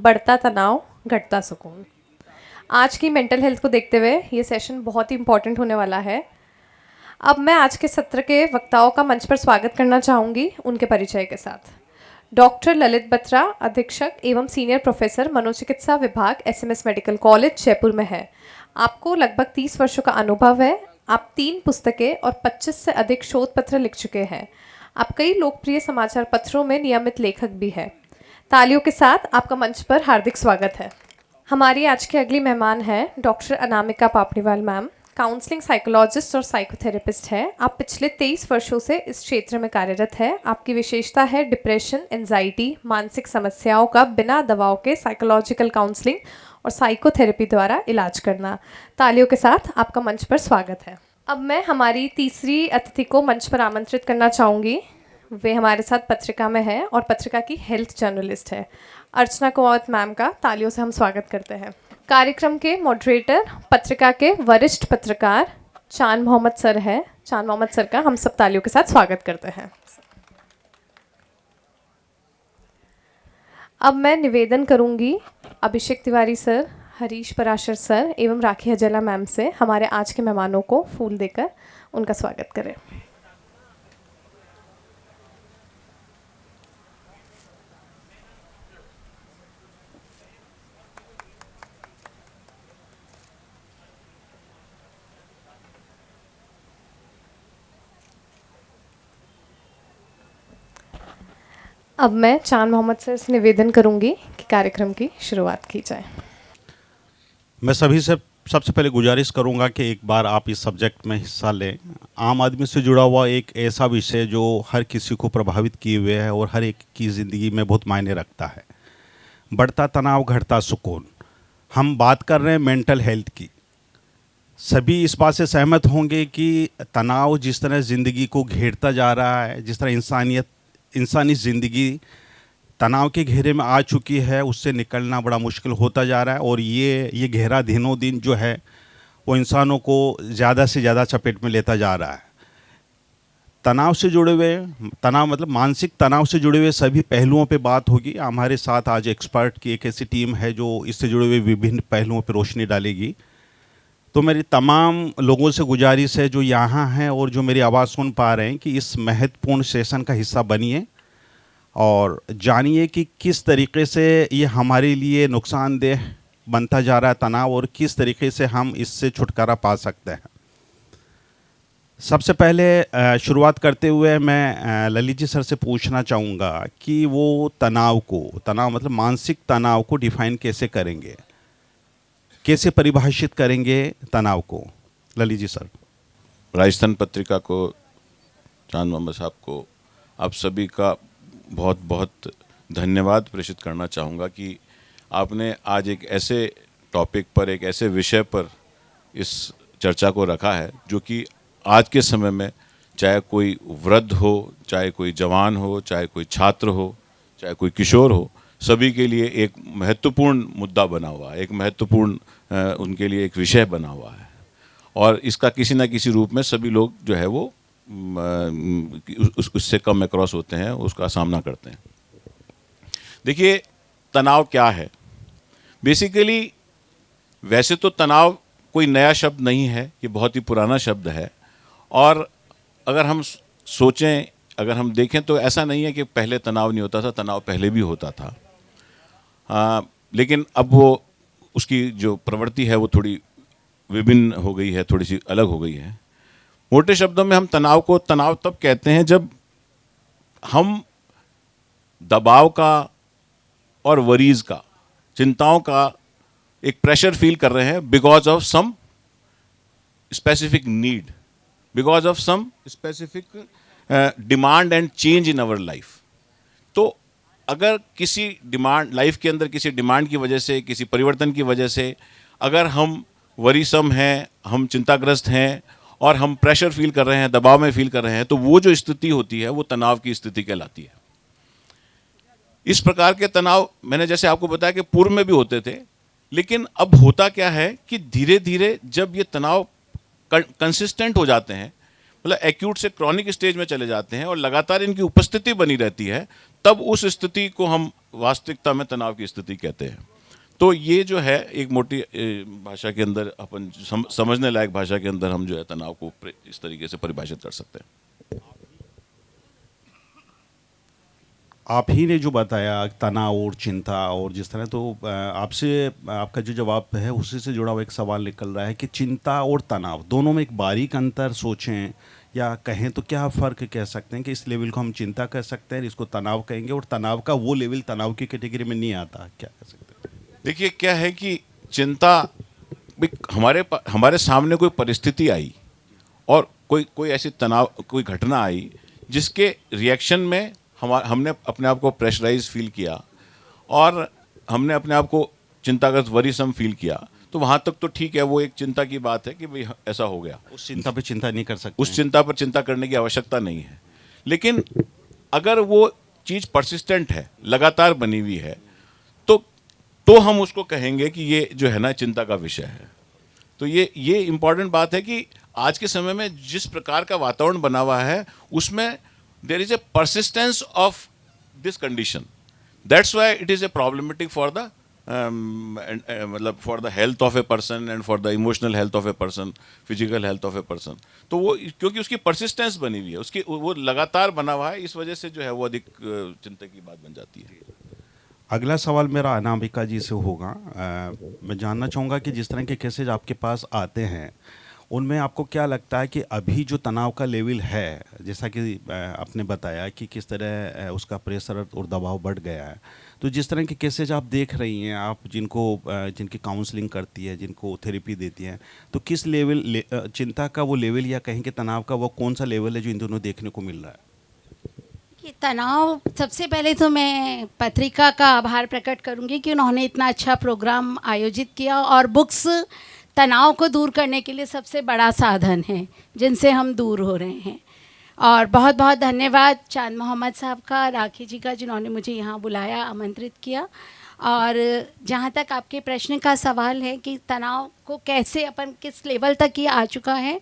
बढ़ता तनाव, घटता सुकून। आज की मेंटल हेल्थ को देखते हुए ये सेशन बहुत ही इम्पोर्टेंट होने वाला है। अब मैं आज के सत्र के वक्ताओं का मंच पर स्वागत करना चाहूँगी उनके परिचय के साथ। डॉक्टर ललित बत्रा, अधीक्षक एवं सीनियर प्रोफेसर मनोचिकित्सा विभाग एसएमएस मेडिकल कॉलेज जयपुर में है। आपको लगभग 30 वर्षों का अनुभव है। आप 3 पुस्तकें और 25 से अधिक शोध पत्र लिख चुके हैं। आप कई लोकप्रिय समाचार पत्रों में नियमित लेखक भी हैं। तालियों के साथ आपका मंच पर हार्दिक स्वागत है। हमारी आज की अगली मेहमान है doctor Anamika Papdiwal ma'am. Counselling psychologist और साइकोथेरेपिस्ट है। आप पिछले 23 वर्षों से इस क्षेत्र में कार्यरत है। आपकी विशेषता है डिप्रेशन, एंजाइटी, मानसिक समस्याओं का बिना दवाओं के साइकोलॉजिकल काउंसलिंग और साइकोथेरेपी द्वारा इलाज करना। तालियों के साथ आपका मंच पर स्वागत है। अब मैं हमारी तीसरी अतिथि को मंच पर आमंत्रित करना चाहूँगी। वे हमारे साथ पत्रिका में है और पत्रिका की हेल्थ जर्नलिस्ट है। अर्चना कुमावत मैम का तालियों से हम स्वागत करते हैं। कार्यक्रम के मॉडरेटर पत्रिका के वरिष्ठ पत्रकार चांद मोहम्मद सर है। चांद मोहम्मद सर का हम सब तालियों के साथ स्वागत करते हैं। अब मैं निवेदन करूंगी अभिषेक तिवारी सर, हरीश पराशर सर एवं राखी हजेला मैम से हमारे आज के मेहमानों को फूल देकर उनका स्वागत करें। अब मैं चांद मोहम्मद सर से निवेदन करूंगी कि कार्यक्रम की शुरुआत की जाए। मैं सभी से सबसे पहले गुजारिश करूंगा कि एक बार आप इस सब्जेक्ट में हिस्सा लें। आम आदमी से जुड़ा हुआ एक ऐसा विषय जो हर किसी को प्रभावित किए हुए है और हर एक की ज़िंदगी में बहुत मायने रखता है। बढ़ता तनाव, घटता सुकून। हम बात कर रहे हैं मेंटल हेल्थ की। सभी इस बात से सहमत होंगे कि तनाव जिस तरह ज़िंदगी को घेरता जा रहा है, जिस तरह इंसानी ज़िंदगी तनाव के घेरे में आ चुकी है, उससे निकलना बड़ा मुश्किल होता जा रहा है। और ये घेरा दिनों दिन जो है वो इंसानों को ज़्यादा से ज़्यादा चपेट में लेता जा रहा है। तनाव से जुड़े हुए, तनाव मतलब मानसिक तनाव से जुड़े हुए सभी पहलुओं पे बात होगी। हमारे साथ आज एक्सपर्ट की एक ऐसी टीम है जो इससे जुड़े हुए विभिन्न पहलुओं पर रोशनी डालेगी। तो मेरी तमाम लोगों से गुजारिश है जो यहाँ हैं और जो मेरी आवाज़ सुन पा रहे हैं कि इस महत्वपूर्ण सेशन का हिस्सा बनिए और जानिए कि किस तरीके से ये हमारे लिए नुकसानदेह बनता जा रहा है तनाव, और किस तरीके से हम इससे छुटकारा पा सकते हैं। सबसे पहले शुरुआत करते हुए मैं ललित जी सर से पूछना चाहूँगा कि वो तनाव मतलब मानसिक तनाव को डिफ़ाइन कैसे करेंगे, कैसे परिभाषित करेंगे तनाव को? ललित जी सर। राजस्थान पत्रिका को, चांद मोहम्मद साहब को, आप सभी का बहुत बहुत धन्यवाद प्रेषित करना चाहूँगा कि आपने आज एक ऐसे टॉपिक पर, एक ऐसे विषय पर इस चर्चा को रखा है जो कि आज के समय में चाहे कोई वृद्ध हो, चाहे कोई जवान हो, चाहे कोई छात्र हो, चाहे कोई किशोर हो, सभी के लिए एक महत्वपूर्ण मुद्दा बना हुआ है, एक महत्वपूर्ण उनके लिए एक विषय बना हुआ है। और इसका किसी न किसी रूप में सभी लोग जो है वो उससे कम अक्रॉस होते हैं, उसका सामना करते हैं। देखिए, तनाव क्या है? बेसिकली वैसे तो तनाव कोई नया शब्द नहीं है, ये बहुत ही पुराना शब्द है। और अगर हम सोचें, अगर हम देखें तो ऐसा नहीं है कि पहले तनाव नहीं होता था, तनाव पहले भी होता था। लेकिन अब वो उसकी जो प्रवृत्ति है वो थोड़ी विभिन्न हो गई है, थोड़ी सी अलग हो गई है। मोटे शब्दों में हम तनाव को तनाव तब कहते हैं जब हम दबाव का और वरीज का, चिंताओं का एक प्रेशर फील कर रहे हैं because of some specific need, because of some specific demand and change in our life. तो अगर किसी डिमांड, लाइफ के अंदर किसी डिमांड की वजह से, किसी परिवर्तन की वजह से अगर हम वरीसम हैं, हम चिंताग्रस्त हैं और हम प्रेशर फील कर रहे हैं, दबाव में फील कर रहे हैं, तो वो जो स्थिति होती है वो तनाव की स्थिति कहलाती है। इस प्रकार के तनाव मैंने जैसे आपको बताया कि पूर्व में भी होते थे, लेकिन अब होता क्या है कि धीरे धीरे जब ये तनाव कंसिस्टेंट हो जाते हैं, मतलब एक्यूट से क्रॉनिक स्टेज में चले जाते हैं और लगातार इनकी उपस्थिति बनी रहती है, तब उस स्थिति को हम वास्तविकता में तनाव की स्थिति कहते हैं। तो ये जो है एक मोटी भाषा के अंदर अपन समझने लायक भाषा के अंदर हम जो है तनाव को इस तरीके से परिभाषित कर सकते हैं। आप ही ने जो बताया तनाव और चिंता और जिस तरह, तो आपसे आपका जो जवाब है उसी से जुड़ा हुआ एक सवाल निकल रहा है कि चिंता और तनाव दोनों में एक बारीक अंतर सोचें या कहें तो क्या फ़र्क कह सकते हैं कि इस लेवल को हम चिंता कह सकते हैं, इसको तनाव कहेंगे, और तनाव का वो लेवल तनाव की कैटेगरी में नहीं आता, क्या कह सकते हैं? देखिए क्या है कि चिंता हमारे सामने कोई परिस्थिति आई और कोई ऐसी तनाव कोई घटना आई जिसके रिएक्शन में हमने अपने आप को प्रेशराइज फील किया और हमने अपने आप को चिंताग्रस्त वरीसम फील किया, तो वहाँ तक तो ठीक है, वो एक चिंता की बात है कि भाई ऐसा हो गया। उस चिंता पे चिंता नहीं कर सकते, उस चिंता पर चिंता करने की आवश्यकता नहीं है। लेकिन अगर वो चीज़ परसिस्टेंट है, लगातार बनी हुई है, तो हम उसको कहेंगे कि ये जो है ना चिंता का विषय है। तो ये इम्पॉर्टेंट बात है कि आज के समय में जिस प्रकार का वातावरण बना हुआ है उसमें there is a persistence of this condition. That's why it is a problematic for the मतलब for the health of a person and for the emotional health of a person, physical health of a person. तो वो क्योंकि उसकी persistence बनी हुई है, उसकी वो लगातार बना हुआ है, इस वजह से जो है वो अधिक चिंता की बात बन जाती है। अगला सवाल मेरा अनामिका जी से होगा। मैं जानना चाहूँगा कि जिस तरह के केसेज आपके पास आते हैं उनमें आपको क्या लगता है कि अभी जो तनाव का लेवल है, जैसा कि आपने बताया कि किस तरह उसका प्रेशर और दबाव बढ़ गया है, तो जिस तरह के केसेज आप देख रही हैं, आप जिनकी काउंसलिंग करती है, जिनको थेरेपी देती हैं, तो किस लेवल चिंता का वो लेवल या कहें कि तनाव का वो कौन सा लेवल है जो इन दोनों देखने को मिल रहा है? कि तनाव, सबसे पहले तो मैं पत्रिका का आभार प्रकट करूंगी कि उन्होंने इतना अच्छा प्रोग्राम आयोजित किया, और बुक्स तनाव को दूर करने के लिए सबसे बड़ा साधन है जिनसे हम दूर हो रहे हैं। और बहुत बहुत धन्यवाद चांद मोहम्मद साहब का, राखी जी का, जिन्होंने मुझे यहाँ बुलाया, आमंत्रित किया। और जहाँ तक आपके प्रश्न का सवाल है कि तनाव को कैसे अपन किस लेवल तक ये आ चुका है,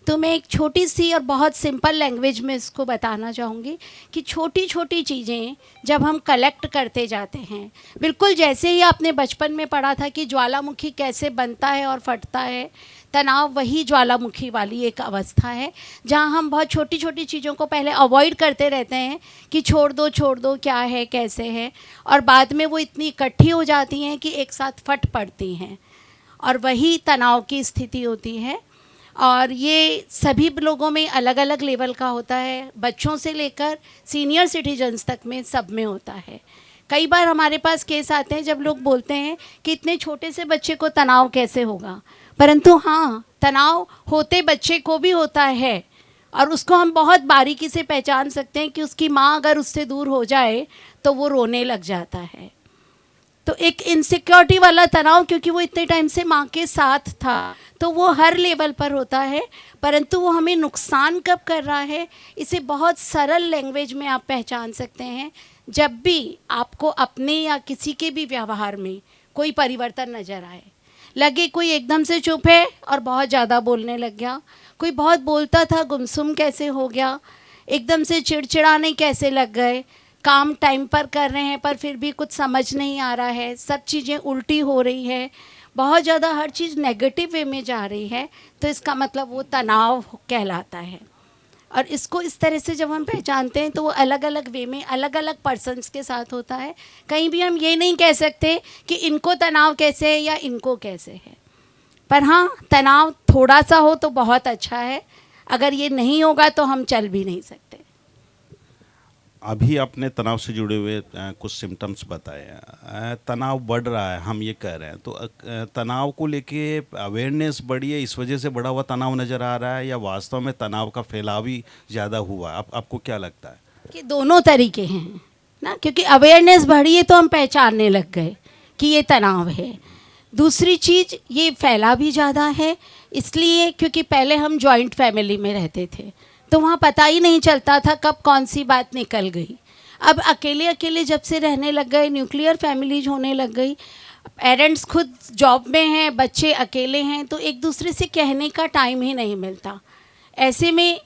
तो मैं एक छोटी सी और बहुत सिंपल लैंग्वेज में इसको बताना चाहूँगी कि छोटी छोटी चीज़ें जब हम कलेक्ट करते जाते हैं, बिल्कुल जैसे ही आपने बचपन में पढ़ा था कि ज्वालामुखी कैसे बनता है और फटता है, तनाव वही ज्वालामुखी वाली एक अवस्था है जहाँ हम बहुत छोटी छोटी चीज़ों को पहले अवॉइड करते रहते हैं कि छोड़ दो क्या है कैसे है, और बाद में वो इतनी इकट्ठी हो जाती हैं कि एक साथ फट पड़ती हैं, और वही तनाव की स्थिति होती है। और ये सभी लोगों में अलग अलग लेवल का होता है, बच्चों से लेकर सीनियर सिटीजन्स तक में सब में होता है। कई बार हमारे पास केस आते हैं जब लोग बोलते हैं कि इतने छोटे से बच्चे को तनाव कैसे होगा, परंतु हाँ, तनाव होते बच्चे को भी होता है, और उसको हम बहुत बारीकी से पहचान सकते हैं कि उसकी माँ अगर उससे दूर हो जाए तो वो रोने लग जाता है। तो एक इनसिक्योरिटी वाला तनाव, क्योंकि वो इतने टाइम से माँ के साथ था, तो वो हर लेवल पर होता है, परंतु वो हमें नुकसान कब कर रहा है, इसे बहुत सरल लैंग्वेज में आप पहचान सकते हैं। जब भी आपको अपने या किसी के भी व्यवहार में कोई परिवर्तन नज़र आए, लगे कोई एकदम से चुप है और बहुत ज़्यादा बोलने लग गया, कोई बहुत बोलता था गुमसुम कैसे हो गया, एकदम से चिड़चिड़ाने कैसे लग गए, काम टाइम पर कर रहे हैं पर फिर भी कुछ समझ नहीं आ रहा है, सब चीज़ें उल्टी हो रही है, बहुत ज़्यादा हर चीज़ नेगेटिव वे में जा रही है, तो इसका मतलब वो तनाव कहलाता है। और इसको इस तरह से जब हम पहचानते हैं तो वो अलग अलग वे में अलग अलग पर्सन्स के साथ होता है। कहीं भी हम ये नहीं कह सकते कि इनको तनाव कैसे है या इनको कैसे है, पर हाँ, तनाव थोड़ा सा हो तो बहुत अच्छा है, अगर ये नहीं होगा तो हम चल भी नहीं सकते। अभी आपने तनाव से जुड़े हुए कुछ सिम्टम्स बताए, तनाव बढ़ रहा है हम ये कह रहे हैं, तो तनाव को लेके अवेयरनेस बढ़ी है, इस वजह से बढ़ा हुआ तनाव नज़र आ रहा है, या वास्तव में तनाव का फैलाव ही ज़्यादा हुआ? आपको क्या लगता है? कि दोनों तरीके हैं ना, क्योंकि अवेयरनेस बढ़ी है तो हम पहचानने लग गए कि ये तनाव है। दूसरी चीज़, ये फैला भी ज़्यादा है इसलिए क्योंकि पहले हम जॉइंट फैमिली में रहते थे तो वहाँ पता ही नहीं चलता था कब कौन सी बात निकल गई। अब अकेले अकेले जब से रहने लग गए, न्यूक्लियर फैमिलीज होने लग गई, पेरेंट्स खुद जॉब में हैं, बच्चे अकेले हैं, तो एक दूसरे से कहने का टाइम ही नहीं मिलता। ऐसे में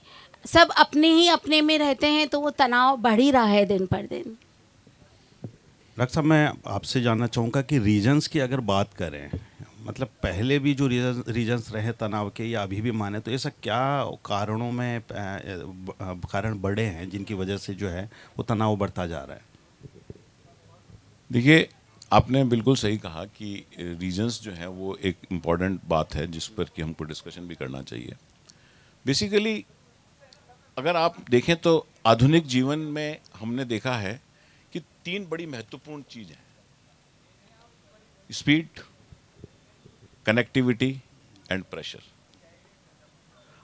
सब अपने ही अपने में रहते हैं, तो वो तनाव बढ़ ही रहा है दिन पर दिन। डॉक्टर साहब, मैं आपसे जानना चाहूँगा कि रीजन्स की अगर बात करें, मतलब पहले भी जो रीजन्स रहे तनाव के या अभी भी माने, तो ऐसा क्या कारणों में कारण बड़े हैं जिनकी वजह से जो है वो तनाव बढ़ता जा रहा है? देखिए, आपने बिल्कुल सही कहा कि रीजंस जो है वो एक इम्पॉर्टेंट बात है जिस पर कि हमको डिस्कशन भी करना चाहिए। बेसिकली अगर आप देखें तो आधुनिक जीवन में हमने देखा है कि 3 बड़ी महत्वपूर्ण चीज़ हैं: स्पीड, कनेक्टिविटी एंड प्रेशर।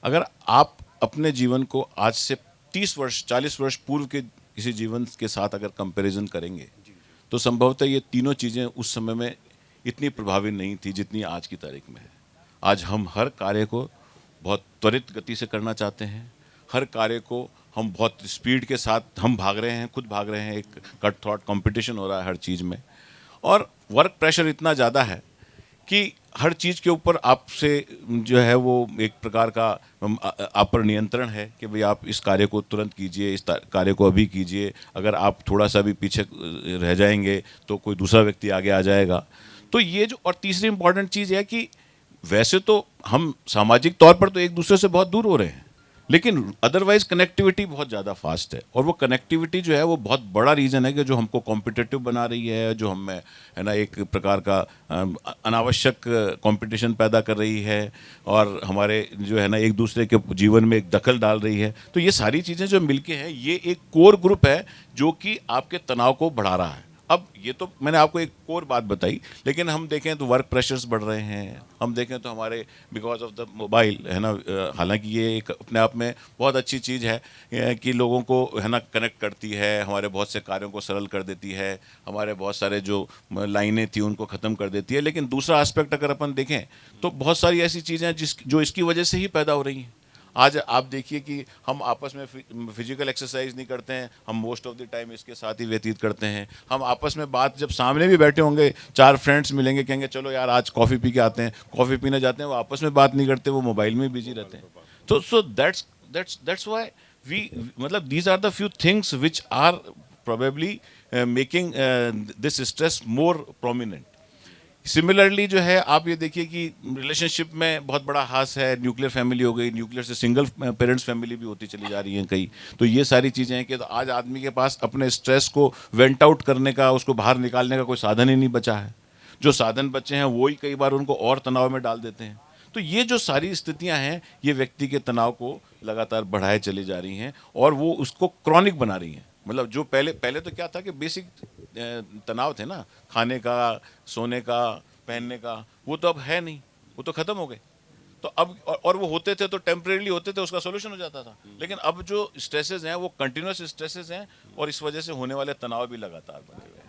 अगर आप अपने जीवन को आज से 30 वर्ष 40 वर्ष पूर्व के किसी जीवन के साथ अगर कंपैरिजन करेंगे तो संभवतः ये तीनों चीज़ें उस समय में इतनी प्रभावी नहीं थी जितनी आज की तारीख में है। आज हम हर कार्य को बहुत त्वरित गति से करना चाहते हैं, हर कार्य को हम बहुत स्पीड के साथ हम भाग रहे हैं, खुद भाग रहे हैं, एक कट थ्रॉट कंपटीशन हो रहा है हर चीज़ में, और वर्क प्रेशर इतना ज़्यादा है कि हर चीज़ के ऊपर आपसे जो है वो एक प्रकार का आप पर नियंत्रण है कि भाई आप इस कार्य को तुरंत कीजिए, इस कार्य को अभी कीजिए, अगर आप थोड़ा सा भी पीछे रह जाएंगे तो कोई दूसरा व्यक्ति आगे आ जाएगा। तो ये जो, और तीसरी इम्पॉर्टेंट चीज़ है कि वैसे तो हम सामाजिक तौर पर तो एक दूसरे से बहुत दूर हो रहे हैं, लेकिन अदरवाइज कनेक्टिविटी बहुत ज़्यादा फास्ट है, और वो कनेक्टिविटी जो है वो बहुत बड़ा रीज़न है कि जो हमको कॉम्पिटिटिव बना रही है, जो हमें है ना एक प्रकार का अनावश्यक कंपटीशन पैदा कर रही है, और हमारे जो है ना एक दूसरे के जीवन में एक दखल डाल रही है। तो ये सारी चीज़ें जो मिलके हैं ये एक कोर ग्रुप है जो कि आपके तनाव को बढ़ा रहा है। अब ये तो मैंने आपको एक कोर बात बताई, लेकिन हम देखें तो वर्क प्रेशर्स बढ़ रहे हैं, हम देखें तो हमारे बिकॉज ऑफ द मोबाइल है ना, हालांकि ये एक अपने आप में बहुत अच्छी चीज़ है कि लोगों को है ना कनेक्ट करती है, हमारे बहुत से कार्यों को सरल कर देती है, हमारे बहुत सारे जो लाइनें थी उनको ख़त्म कर देती है। लेकिन दूसरा एस्पेक्ट अगर अपन देखें तो बहुत सारी ऐसी चीज़ें जो इसकी वजह से ही पैदा हो रही हैं। आज आप देखिए कि हम आपस में फिजिकल एक्सरसाइज नहीं करते हैं, हम मोस्ट ऑफ द टाइम इसके साथ ही व्यतीत करते हैं। हम आपस में बात, जब सामने भी बैठे होंगे, 4 फ्रेंड्स मिलेंगे, कहेंगे चलो यार आज कॉफ़ी पी के आते हैं, कॉफ़ी पीने जाते हैं, वो आपस में बात नहीं करते, वो मोबाइल में बिजी रहते हैं। तो सो दैट्स व्हाई वी, मतलब these are the few things which are probably making this stress more prominent. Similarly जो है आप ये देखिए कि रिलेशनशिप में बहुत बड़ा हास है, न्यूक्लियर फैमिली हो गई, न्यूक्लियर से सिंगल पेरेंट्स फैमिली भी होती चली जा रही हैं कई। तो ये सारी चीज़ें हैं कि तो आज आदमी के पास अपने स्ट्रेस को वेंट आउट करने का, उसको बाहर निकालने का कोई साधन ही नहीं बचा है। जो साधन बचे हैं वही कई बार उनको और तनाव में डाल देते हैं। तो ये जो सारी स्थितियां हैं ये व्यक्ति के तनाव को लगातार बढ़ाए चली जा रही हैं और वो उसको क्रॉनिक बना रही हैं। मतलब जो पहले तो क्या था कि बेसिक तनाव थे ना, खाने का, सोने का, पहनने का, वो तो अब है नहीं, वो तो खत्म हो गए। तो अब और वो होते थे तो टेम्परेरी होते थे, उसका सोल्यूशन हो जाता था। लेकिन अब जो स्ट्रेसेस हैं वो कंटिन्यूस स्ट्रेसेस हैं और इस वजह से होने वाले तनाव भी लगातार बढ़े हुए हैं।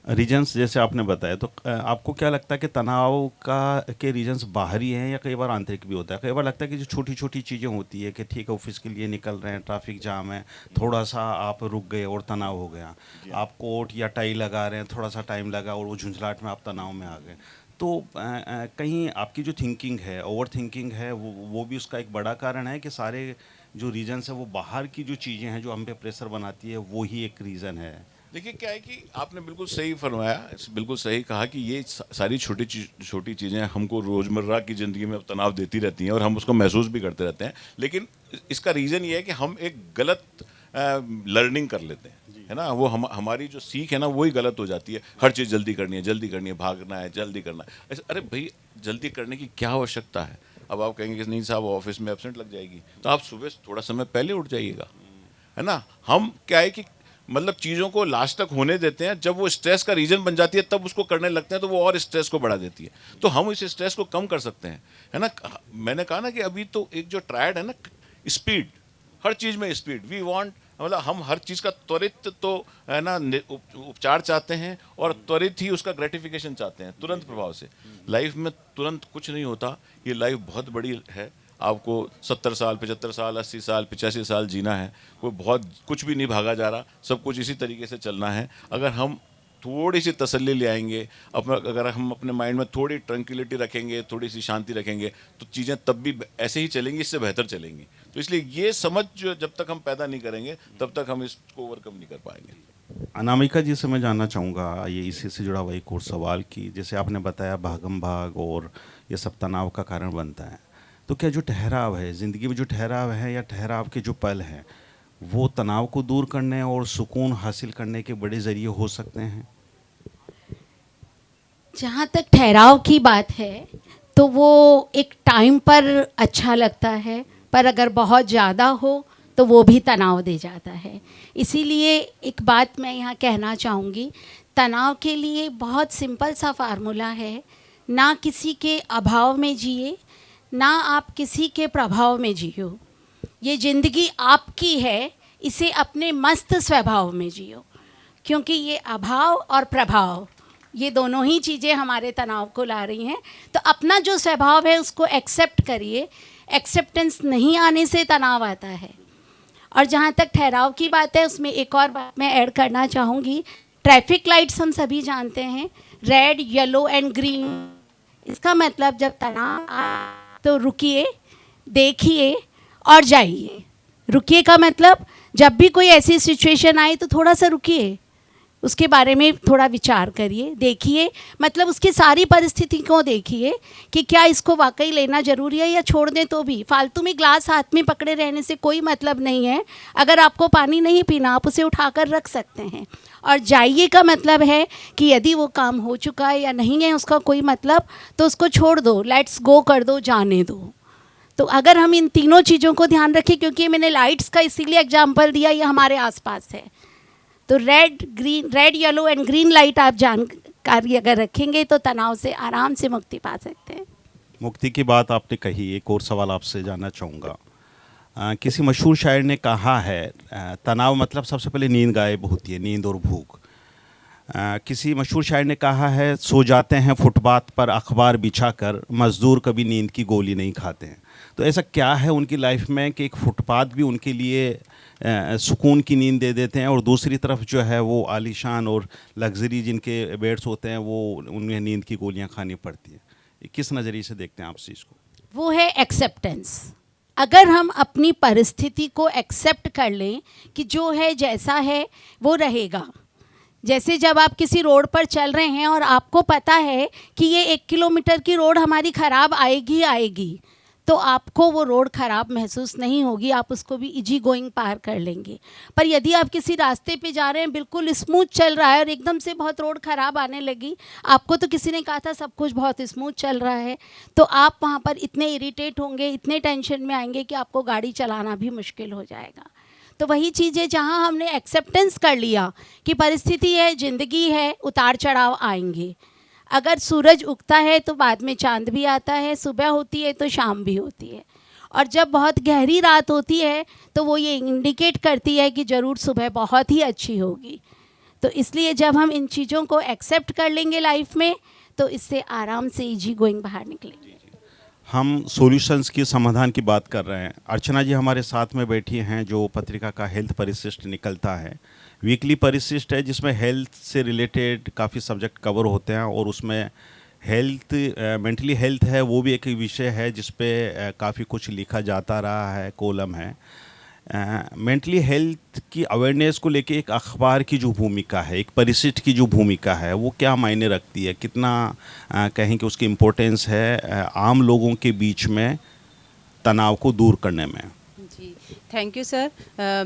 रीजन्स जैसे आपने बताया, तो आपको क्या लगता है कि तनाव के रीजन्स बाहरी हैं या कई बार आंतरिक भी होता है? कई बार लगता है कि जो छोटी छोटी चीज़ें होती है कि ठीक है ऑफिस के लिए निकल रहे हैं, ट्रैफिक जाम है, थोड़ा सा आप रुक गए और तनाव हो गया, आप कोट या टाई लगा रहे हैं, थोड़ा सा टाइम लगा और वो झुंझलाहट में आप तनाव में आ गए। तो कहीं आपकी जो थिंकिंग है, ओवर थिंकिंग है, वो भी उसका एक बड़ा कारण है कि सारे जो रीजन्स है वो बाहर की जो चीज़ें हैं जो हम पे प्रेशर बनाती है वो ही एक रीज़न है? देखिए क्या है कि आपने बिल्कुल सही फरमाया, बिल्कुल सही कहा कि ये सारी छोटी छोटी चीज़ें हमको रोज़मर्रा की ज़िंदगी में तनाव देती रहती हैं और हम उसको महसूस भी करते रहते हैं। लेकिन इसका रीज़न ये है कि हम एक गलत लर्निंग कर लेते हैं, है ना। वो हमारी जो सीख है ना वही गलत हो जाती है। हर चीज़ जल्दी करनी है, भागना है, जल्दी करना है। ऐसे अरे भाई जल्दी करने की क्या आवश्यकता है? अब आप कहेंगे कि नहीं साहब ऑफिस में एब्सेंट लग जाएगी, तो आप सुबह थोड़ा समय पहले उठ जाइएगा, है ना। हम क्या है कि मतलब चीज़ों को लास्ट तक होने देते हैं, जब वो स्ट्रेस का रीज़न बन जाती है तब उसको करने लगते हैं तो वो और स्ट्रेस को बढ़ा देती है। तो हम इस स्ट्रेस को कम कर सकते हैं, है ना। मैंने कहा ना कि अभी तो एक जो ट्रायड है ना, स्पीड, हर चीज़ में स्पीड वी वांट, मतलब हम हर चीज़ का त्वरित तो है ना उपचार चाहते हैं और त्वरित ही उसका ग्रेटिफिकेशन चाहते हैं, तुरंत प्रभाव से। लाइफ में तुरंत कुछ नहीं होता, ये लाइफ बहुत बड़ी है। आपको 70 साल, 75 साल, 80 साल, 85 साल जीना है, कोई बहुत कुछ भी नहीं भागा जा रहा, सब कुछ इसी तरीके से चलना है। अगर हम थोड़ी सी तसल्ली ले आएंगे, अगर हम अपने माइंड में थोड़ी ट्रंक्विलिटी रखेंगे, थोड़ी सी शांति रखेंगे, तो चीज़ें तब भी ऐसे ही चलेंगी, इससे बेहतर चलेंगी। तो इसलिए ये समझ जो जब तक हम पैदा नहीं करेंगे तब तक हम इसको ओवरकम नहीं कर पाएंगे। अनामिका जी से मैं जानना चाहूँगा ये इसी से जुड़ा हुआ एक और सवाल कि जैसे आपने बताया भागम भाग और ये सब तनाव का कारण बनता है, तो क्या जो ठहराव है ज़िंदगी में, जो ठहराव है या ठहराव के जो पल हैं, वो तनाव को दूर करने और सुकून हासिल करने के बड़े ज़रिए हो सकते हैं? जहाँ तक ठहराव की बात है तो वो एक टाइम पर अच्छा लगता है, पर अगर बहुत ज़्यादा हो तो वो भी तनाव दे जाता है। इसीलिए एक बात मैं यहाँ कहना चाहूँगी, तनाव के लिए बहुत सिंपल सा फार्मूला है, ना किसी के अभाव में जिए, ना आप किसी के प्रभाव में जियो। ये ज़िंदगी आपकी है, इसे अपने मस्त स्वभाव में जियो, क्योंकि ये अभाव और प्रभाव ये दोनों ही चीज़ें हमारे तनाव को ला रही हैं। तो अपना जो स्वभाव है उसको एक्सेप्ट करिए। एक्सेप्टेंस नहीं आने से तनाव आता है। और जहाँ तक ठहराव की बात है, उसमें एक और बात मैं ऐड करना चाहूँगी। ट्रैफिक लाइट्स हम सभी जानते हैं, रेड, येलो एंड ग्रीन। इसका मतलब जब तनाव आए तो रुकिए, देखिए और जाइए। रुकिए का मतलब जब भी कोई ऐसी सिचुएशन आए तो थोड़ा सा रुकिए, उसके बारे में थोड़ा विचार करिए, देखिए, मतलब उसकी सारी परिस्थिति को देखिए कि क्या इसको वाकई लेना ज़रूरी है या छोड़ दें तो भी। फालतू में ग्लास हाथ में पकड़े रहने से कोई मतलब नहीं है। अगर आपको पानी नहीं पीना, आप उसे उठाकर रख सकते हैं। और जाइए का मतलब है कि यदि वो काम हो चुका है या नहीं है उसका कोई मतलब, तो उसको छोड़ दो, लेट्स गो कर दो, जाने दो। तो अगर हम इन तीनों चीज़ों को ध्यान रखें, क्योंकि मैंने लाइट्स का इसीलिए एग्जाम्पल दिया, ये हमारे आसपास है, तो red, yellow and green light आप जानकारी अगर रखेंगे तो तनाव से आराम से मुक्ति पा सकते हैं। मुक्ति की बात आपने कही, एक और सवाल आपसे जानना चाहूँगा। किसी मशहूर शायर ने कहा है तनाव मतलब सबसे पहले नींद गायब होती है, नींद और भूख। किसी मशहूर शायर ने कहा है सो जाते हैं फुटपाथ पर अखबार बिछाकर, मज़दूर कभी नींद की गोली नहीं खाते हैं। तो ऐसा क्या है उनकी लाइफ में कि एक फुटपाथ भी उनके लिए सुकून की नींद दे देते हैं, और दूसरी तरफ जो है वो आलीशान और लग्जरी जिनके बेड्स होते हैं वो उन्हें नींद की गोलियां खानी पड़ती हैं। किस नज़रिए से देखते हैं आप इस चीज़ को? वो है एक्सेप्टेंस। अगर हम अपनी परिस्थिति को एक्सेप्ट कर लें कि जो है जैसा है वो रहेगा। जैसे जब आप किसी रोड पर चल रहे हैं और आपको पता है कि ये 1 किलोमीटर की रोड हमारी ख़राब आएगी आएगी, तो आपको वो रोड ख़राब महसूस नहीं होगी, आप उसको भी इजी गोइंग पार कर लेंगे। पर यदि आप किसी रास्ते पे जा रहे हैं, बिल्कुल स्मूथ चल रहा है और एकदम से बहुत रोड ख़राब आने लगी, आपको तो किसी ने कहा था सब कुछ बहुत स्मूथ चल रहा है, तो आप वहाँ पर इतने इरिटेट होंगे, इतने टेंशन में आएंगे कि आपको गाड़ी चलाना भी मुश्किल हो जाएगा। तो वही चीज़ें जहाँ हमने एक्सेप्टेंस कर लिया कि परिस्थिति है, ज़िंदगी है, उतार चढ़ाव आएंगे। अगर सूरज उगता है तो बाद में चांद भी आता है, सुबह होती है तो शाम भी होती है, और जब बहुत गहरी रात होती है तो वो ये इंडिकेट करती है कि ज़रूर सुबह बहुत ही अच्छी होगी। तो इसलिए जब हम इन चीज़ों को एक्सेप्ट कर लेंगे लाइफ में, तो इससे आराम से इजी गोइंग बाहर निकलेंगे। हम सॉल्यूशंस की समाधान की बात कर रहे हैं। अर्चना जी हमारे साथ में बैठी हैं, जो पत्रिका का हेल्थ परिशिष्ट निकलता है, वीकली परिशिष्ट है, जिसमें हेल्थ से रिलेटेड काफ़ी सब्जेक्ट कवर होते हैं, और उसमें हेल्थ, मेंटली हेल्थ है वो भी एक विषय है जिस पे काफ़ी कुछ लिखा जाता रहा है, कॉलम है। मेंटली हेल्थ की अवेयरनेस को लेके एक अखबार की जो भूमिका है, एक परिशिष्ट की जो भूमिका है, वो क्या मायने रखती है, कितना कहें कि उसकी इम्पोर्टेंस है आम लोगों के बीच में तनाव को दूर करने में? जी, थैंक यू सर।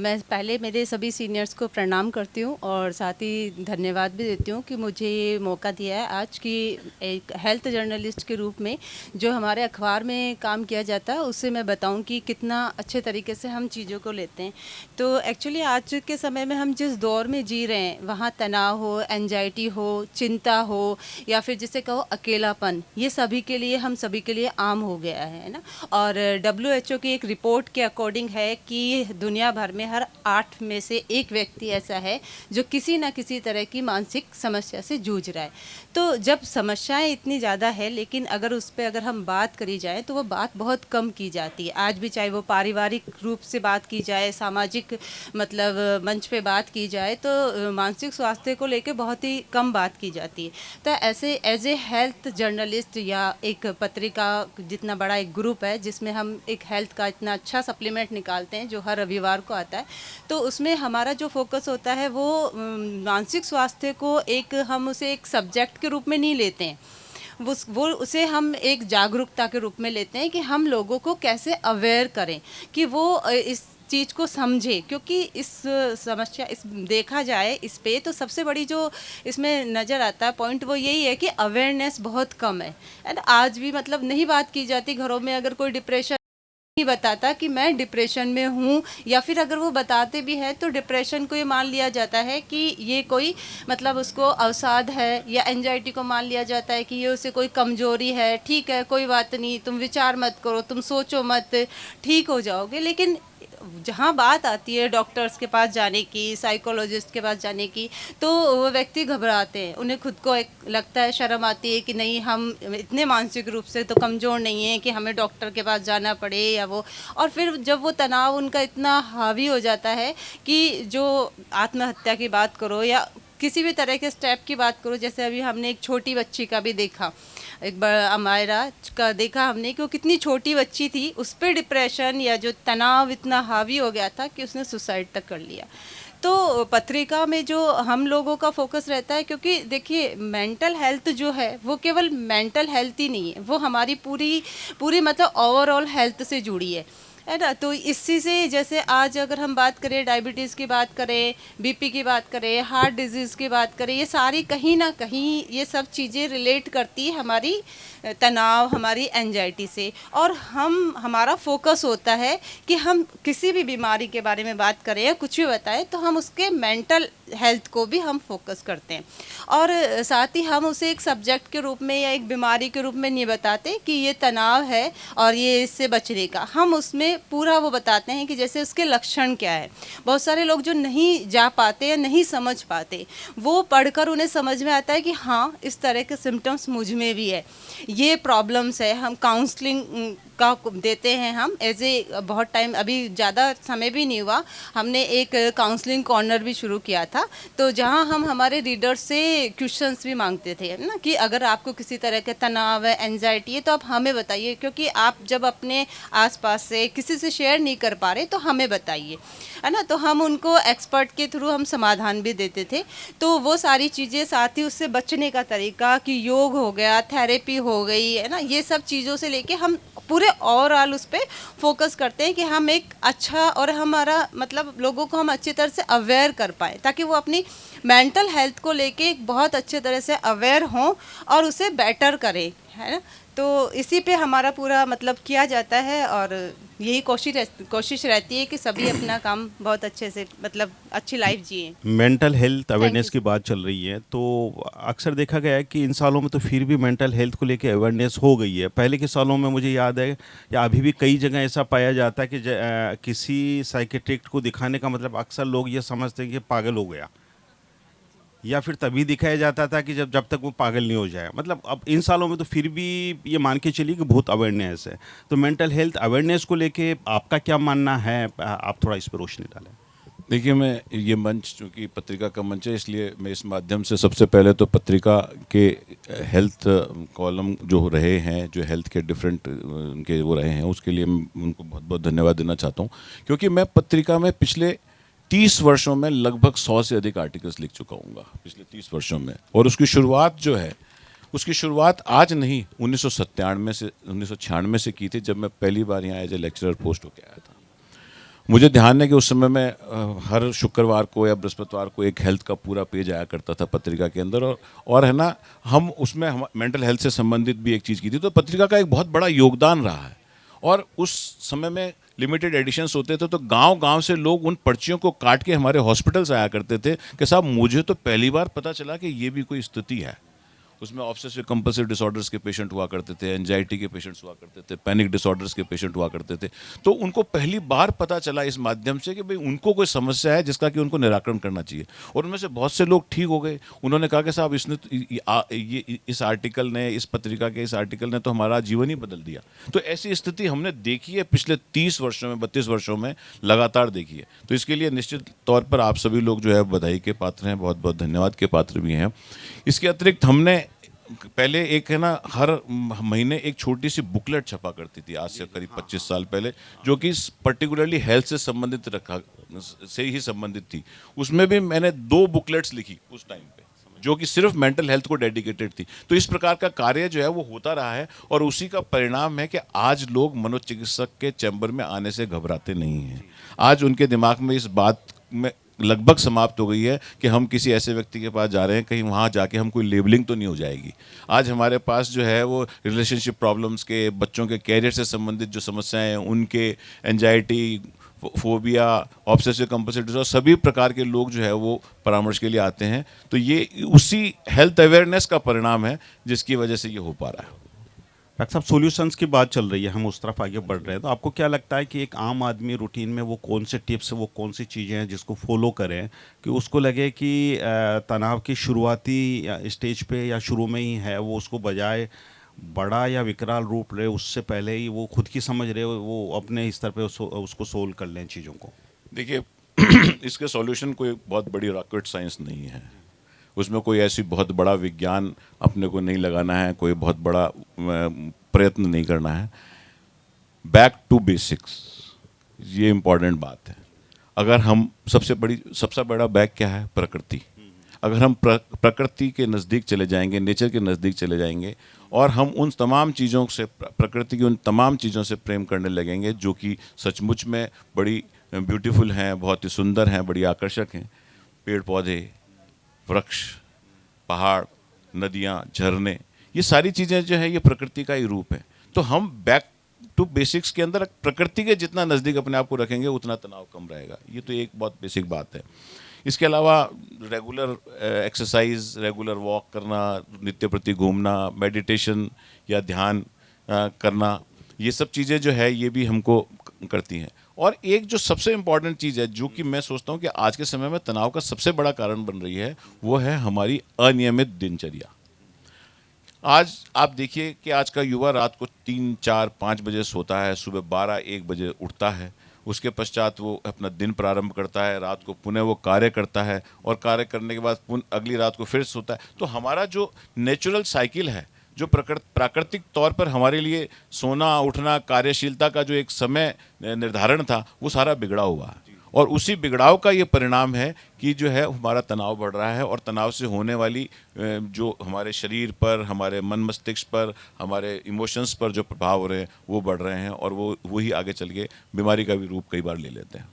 मैं पहले मेरे सभी सीनियर्स को प्रणाम करती हूँ और साथ ही धन्यवाद भी देती हूँ कि मुझे ये मौका दिया है आज की एक हेल्थ जर्नलिस्ट के रूप में जो हमारे अखबार में काम किया जाता है उससे मैं बताऊँ कि कितना अच्छे तरीके से हम चीज़ों को लेते हैं। तो एक्चुअली आज के समय में हम जिस दौर में जी रहे हैं वहाँ तनाव हो, एंजाइटी हो, चिंता हो, या फिर जिसे कहो अकेलापन, ये सभी के लिए, हम सभी के लिए आम हो गया है ना। और WHO की एक रिपोर्ट के अकॉर्डिंग है कि दुनिया भर में हर 8 में से 1 व्यक्ति ऐसा है जो किसी न किसी तरह की मानसिक समस्या से जूझ रहा है। तो जब समस्याएं इतनी ज़्यादा है, लेकिन अगर उस पर अगर हम बात करी जाए तो वो बात बहुत कम की जाती है आज भी, चाहे वो पारिवारिक रूप से बात की जाए, सामाजिक मतलब मंच पे बात की जाए, तो मानसिक स्वास्थ्य को लेकर बहुत ही कम बात की जाती है। तो ऐसे एज ए हेल्थ जर्नलिस्ट या एक पत्रिका जितना बड़ा एक ग्रुप है जिसमें हम एक हेल्थ का इतना अच्छा सप्लीमेंट फॉर्मेट निकालते हैं जो हर रविवार को आता है। तो उसमें हमारा जो फोकस होता है वो मानसिक स्वास्थ्य को हम उसे एक सब्जेक्ट के रूप में नहीं लेते हैं, वो उसे हम एक जागरूकता के रूप में लेते हैं कि हम लोगों को कैसे अवेयर करें कि वो इस चीज़ को समझे। क्योंकि इस समस्या इस देखा जाए इस पे तो सबसे बड़ी जो इसमें नज़र आता है पॉइंट वो यही है कि अवेयरनेस बहुत कम है। एंड आज भी मतलब नहीं बात की जाती घरों में, अगर कोई डिप्रेशन नहीं बताता कि मैं डिप्रेशन में हूँ, या फिर अगर वो बताते भी हैं तो डिप्रेशन को ये मान लिया जाता है कि ये कोई मतलब उसको अवसाद है, या एंजाइटी को मान लिया जाता है कि ये उसे कोई कमजोरी है। ठीक है, कोई बात नहीं, तुम विचार मत करो, तुम सोचो मत, ठीक हो जाओगे। लेकिन जहाँ बात आती है डॉक्टर्स के पास जाने की, साइकोलॉजिस्ट के पास जाने की, तो वो व्यक्ति घबराते हैं, उन्हें खुद को एक लगता है, शर्म आती है कि नहीं हम इतने मानसिक रूप से तो कमज़ोर नहीं हैं कि हमें डॉक्टर के पास जाना पड़े या वो। और फिर जब वो तनाव उनका इतना हावी हो जाता है कि जो आत्महत्या की बात करो या किसी भी तरह के स्टेप की बात करो, जैसे अभी हमने एक छोटी बच्ची का भी देखा, एक अमायरा का देखा हमने कि वो कितनी छोटी बच्ची थी, उस पर डिप्रेशन या जो तनाव इतना हावी हो गया था कि उसने सुसाइड तक कर लिया। तो पत्रिका में जो हम लोगों का फोकस रहता है, क्योंकि देखिए मेंटल हेल्थ जो है वो केवल मेंटल हेल्थ ही नहीं है, वो हमारी पूरी मतलब ओवरऑल हेल्थ से जुड़ी है ना। तो इसी से जैसे आज अगर हम बात करें, डायबिटीज़ की बात करें, बीपी की बात करें, हार्ट डिजीज़ की बात करें, ये सारी कहीं ना कहीं ये सब चीज़ें रिलेट करती है हमारी तनाव, हमारी एंजाइटी से। और हमारा फोकस होता है कि हम किसी भी बीमारी के बारे में बात करें या कुछ भी बताएं तो हम उसके मेंटल हेल्थ को भी हम फोकस करते हैं। और साथ ही हम उसे एक सब्जेक्ट के रूप में या एक बीमारी के रूप में नहीं बताते कि ये तनाव है और ये इससे बचने का, हम उसमें पूरा वो बताते हैं कि जैसे उसके लक्षण क्या है। बहुत सारे लोग जो नहीं जा पाते या नहीं समझ पाते, वो पढ़कर उन्हें समझ में आता है कि हाँ इस तरह के सिम्टम्स मुझ में भी है, ये प्रॉब्लम्स है। हम काउंसलिंग का देते हैं, हम एज ए बहुत टाइम, अभी ज़्यादा समय भी नहीं हुआ, हमने एक काउंसलिंग कॉर्नर भी शुरू किया था, तो जहां हम हमारे रीडर्स से क्वेश्चंस भी मांगते थे ना कि अगर आपको किसी तरह के तनाव है, एंजाइटी है, तो आप हमें बताइए, क्योंकि आप जब अपने आसपास से किसी से शेयर नहीं कर पा रहे तो हमें बताइए, है ना। तो हम उनको एक्सपर्ट के थ्रू हम समाधान भी देते थे। तो वो सारी चीज़ें, साथ ही उससे बचने का तरीका कि योग हो गया, थेरेपी हो गई, है ना, ये सब चीज़ों से लेके हम पूरे ओवरऑल उस पर फोकस करते हैं कि हम एक अच्छा और हमारा मतलब लोगों को हम अच्छी तरह से अवेयर कर पाएँ, ताकि वो अपनी मेंटल हेल्थ को लेके एक बहुत अच्छे तरह से अवेयर हों और उसे बेटर करें, है ना। तो इसी पे हमारा पूरा मतलब किया जाता है और यही कोशिश रहती है कि सभी अपना काम बहुत अच्छे से मतलब अच्छी लाइफ जिए। मेंटल हेल्थ अवेयरनेस की बात चल रही है, तो अक्सर देखा गया है कि इन सालों में तो फिर भी मेंटल हेल्थ को लेके अवेयरनेस हो गई है। पहले के सालों में मुझे याद है या अभी भी कई जगह ऐसा पाया जाता है कि किसी साइकेट्रिस्ट को दिखाने का मतलब अक्सर लोग ये समझते हैं कि पागल हो गया, या फिर तभी दिखाया जाता था कि जब तक वो पागल नहीं हो जाए। मतलब अब इन सालों में तो फिर भी ये मान के चलिए कि बहुत अवेयरनेस है। तो मेंटल हेल्थ अवेयरनेस को लेके आपका क्या मानना है, आप थोड़ा इस पर रोशनी डालें। देखिए, मैं ये मंच चूँकि पत्रिका का मंच है, इसलिए मैं इस माध्यम से सबसे पहले तो पत्रिका के हेल्थ कॉलम जो रहे हैं, जो हेल्थ के डिफरेंट उनके वो रहे हैं, उसके लिए मैं उनको बहुत बहुत धन्यवाद देना चाहता हूँ। क्योंकि मैं पत्रिका में पिछले 30 वर्षों में लगभग 100 से अधिक आर्टिकल्स लिख चुका हूँ पिछले 30 वर्षों में। और उसकी शुरुआत जो है, उसकी शुरुआत आज नहीं 1996 से की थी, जब मैं पहली बार यहाँ एज ए लेक्चरर पोस्ट होकर आया था। मुझे ध्यान है कि उस समय में हर शुक्रवार को या बृहस्पतिवार को एक हेल्थ का पूरा पेज आया करता था पत्रिका के अंदर, और है ना, हम उसमें हम मेंटल हेल्थ से संबंधित भी एक चीज़ की थी। तो पत्रिका का एक बहुत बड़ा योगदान रहा है। और उस समय में लिमिटेड एडिशंस होते थे, तो गांव-गांव से लोग उन पर्चियों को काट के हमारे हॉस्पिटल्स आया करते थे कि साहब मुझे तो पहली बार पता चला कि ये भी कोई स्थिति है। उसमें ऑब्सेसिव कंपल्सिव डिसऑर्डर्स के पेशेंट हुआ करते थे, एंजाइटी के पेशेंट्स हुआ करते थे, पैनिक डिसऑर्डर्स के पेशेंट हुआ करते थे। तो उनको पहली बार पता चला इस माध्यम से कि भाई उनको कोई समस्या है जिसका कि उनको निराकरण करना चाहिए। और उनमें से बहुत से लोग ठीक हो गए। उन्होंने कहा कि साहब इसने ये इस आर्टिकल ने, इस पत्रिका के इस आर्टिकल ने तो हमारा जीवन ही बदल दिया। तो ऐसी स्थिति हमने देखी है पिछले 30 वर्षों में, 32 वर्षों में लगातार देखी है। तो इसके लिए निश्चित तौर पर आप सभी लोग जो है बधाई के पात्र हैं, बहुत बहुत धन्यवाद के पात्र भी हैं। इसके अतिरिक्त हमने पहले एक है ना, हर महीने एक छोटी सी बुकलेट छपा करती थी, आज से करीब 25 साल पहले, जो कि पर्टिकुलरली हेल्थ से संबंधित से ही संबंधित थी। उसमें भी मैंने 2 बुकलेट्स लिखी उस टाइम पे, जो कि सिर्फ मेंटल हेल्थ को डेडिकेटेड थी। तो इस प्रकार का कार्य जो है वो होता रहा है, और उसी का परिणाम है कि आज लोग मनोचिकित्सक के चैम्बर में आने से घबराते नहीं हैं। आज उनके दिमाग में इस बात में लगभग समाप्त हो गई है कि हम किसी ऐसे व्यक्ति के पास जा रहे हैं, कहीं वहाँ जाके हम कोई लेबलिंग तो नहीं हो जाएगी। आज हमारे पास जो है वो रिलेशनशिप प्रॉब्लम्स के, बच्चों के कैरियर से संबंधित जो समस्याएं हैं उनके, anxiety, phobia, obsessive compulsive disorder, सभी प्रकार के लोग जो है वो परामर्श के लिए आते हैं। तो ये उसी हेल्थ अवेयरनेस का परिणाम है जिसकी वजह से ये हो पा रहा है। डॉक्टर साहब, सॉल्यूशंस की बात चल रही है, हम उस तरफ आगे बढ़ रहे हैं, तो आपको क्या लगता है कि एक आम आदमी रूटीन में वो कौन से टिप्स, वो कौन सी चीज़ें हैं जिसको फॉलो करें कि उसको लगे कि तनाव की शुरुआती स्टेज पे या शुरू में ही है, वो उसको बजाय बड़ा या विकराल रूप ले उससे पहले ही वो खुद की समझ रहे, वो अपने स्तर पे उसको सोल्व कर लें चीज़ों को? देखिए, इसके सॉल्यूशन कोई बहुत बड़ी रॉकेट साइंस नहीं है, उसमें कोई ऐसी बहुत बड़ा विज्ञान अपने को नहीं लगाना है, कोई बहुत बड़ा प्रयत्न नहीं करना है। बैक टू बेसिक्स, ये इम्पॉर्टेंट बात है। अगर हम सबसे बड़ा बैक क्या है? प्रकृति। अगर हम प्रकृति के नज़दीक चले जाएंगे, नेचर के नज़दीक चले जाएंगे, और हम उन तमाम चीज़ों से, प्रकृति की उन तमाम चीज़ों से प्रेम करने लगेंगे जो कि सचमुच में बड़ी ब्यूटीफुल हैं, बहुत ही सुंदर हैं, बड़ी आकर्षक हैं, पेड़ पौधे, वृक्ष, पहाड़, नदियाँ, झरने, ये सारी चीज़ें जो है ये प्रकृति का ही रूप है। तो हम बैक टू बेसिक्स के अंदर प्रकृति के जितना नज़दीक अपने आप को रखेंगे उतना तनाव कम रहेगा। ये तो एक बहुत बेसिक बात है। इसके अलावा रेगुलर एक्सरसाइज, रेगुलर वॉक करना, नित्य प्रति घूमना, मेडिटेशन या ध्यान करना, ये सब चीज़ें जो है ये भी हमको करती हैं। और एक जो सबसे इम्पॉर्टेंट चीज़ है जो कि मैं सोचता हूँ कि आज के समय में तनाव का सबसे बड़ा कारण बन रही है, वो है हमारी अनियमित दिनचर्या। आज आप देखिए कि आज का युवा रात को 3, 4, 5 बजे सोता है, सुबह 12, 1 बजे उठता है, उसके पश्चात वो अपना दिन प्रारंभ करता है, रात को पुनः वो कार्य करता है, और कार्य करने के बाद पुनः अगली रात को फिर सोता है। तो हमारा जो नेचुरल साइकिल है, जो प्राकृतिक तौर पर हमारे लिए सोना, उठना, कार्यशीलता का जो एक समय निर्धारण था, वो सारा बिगड़ा हुआ है। और उसी बिगड़ाव का ये परिणाम है कि जो है हमारा तनाव बढ़ रहा है, और तनाव से होने वाली जो हमारे शरीर पर, हमारे मन मस्तिष्क पर, हमारे इमोशंस पर जो प्रभाव हो रहे हैं वो बढ़ रहे हैं, और वही आगे चल के बीमारी का भी रूप कई बार ले लेते हैं।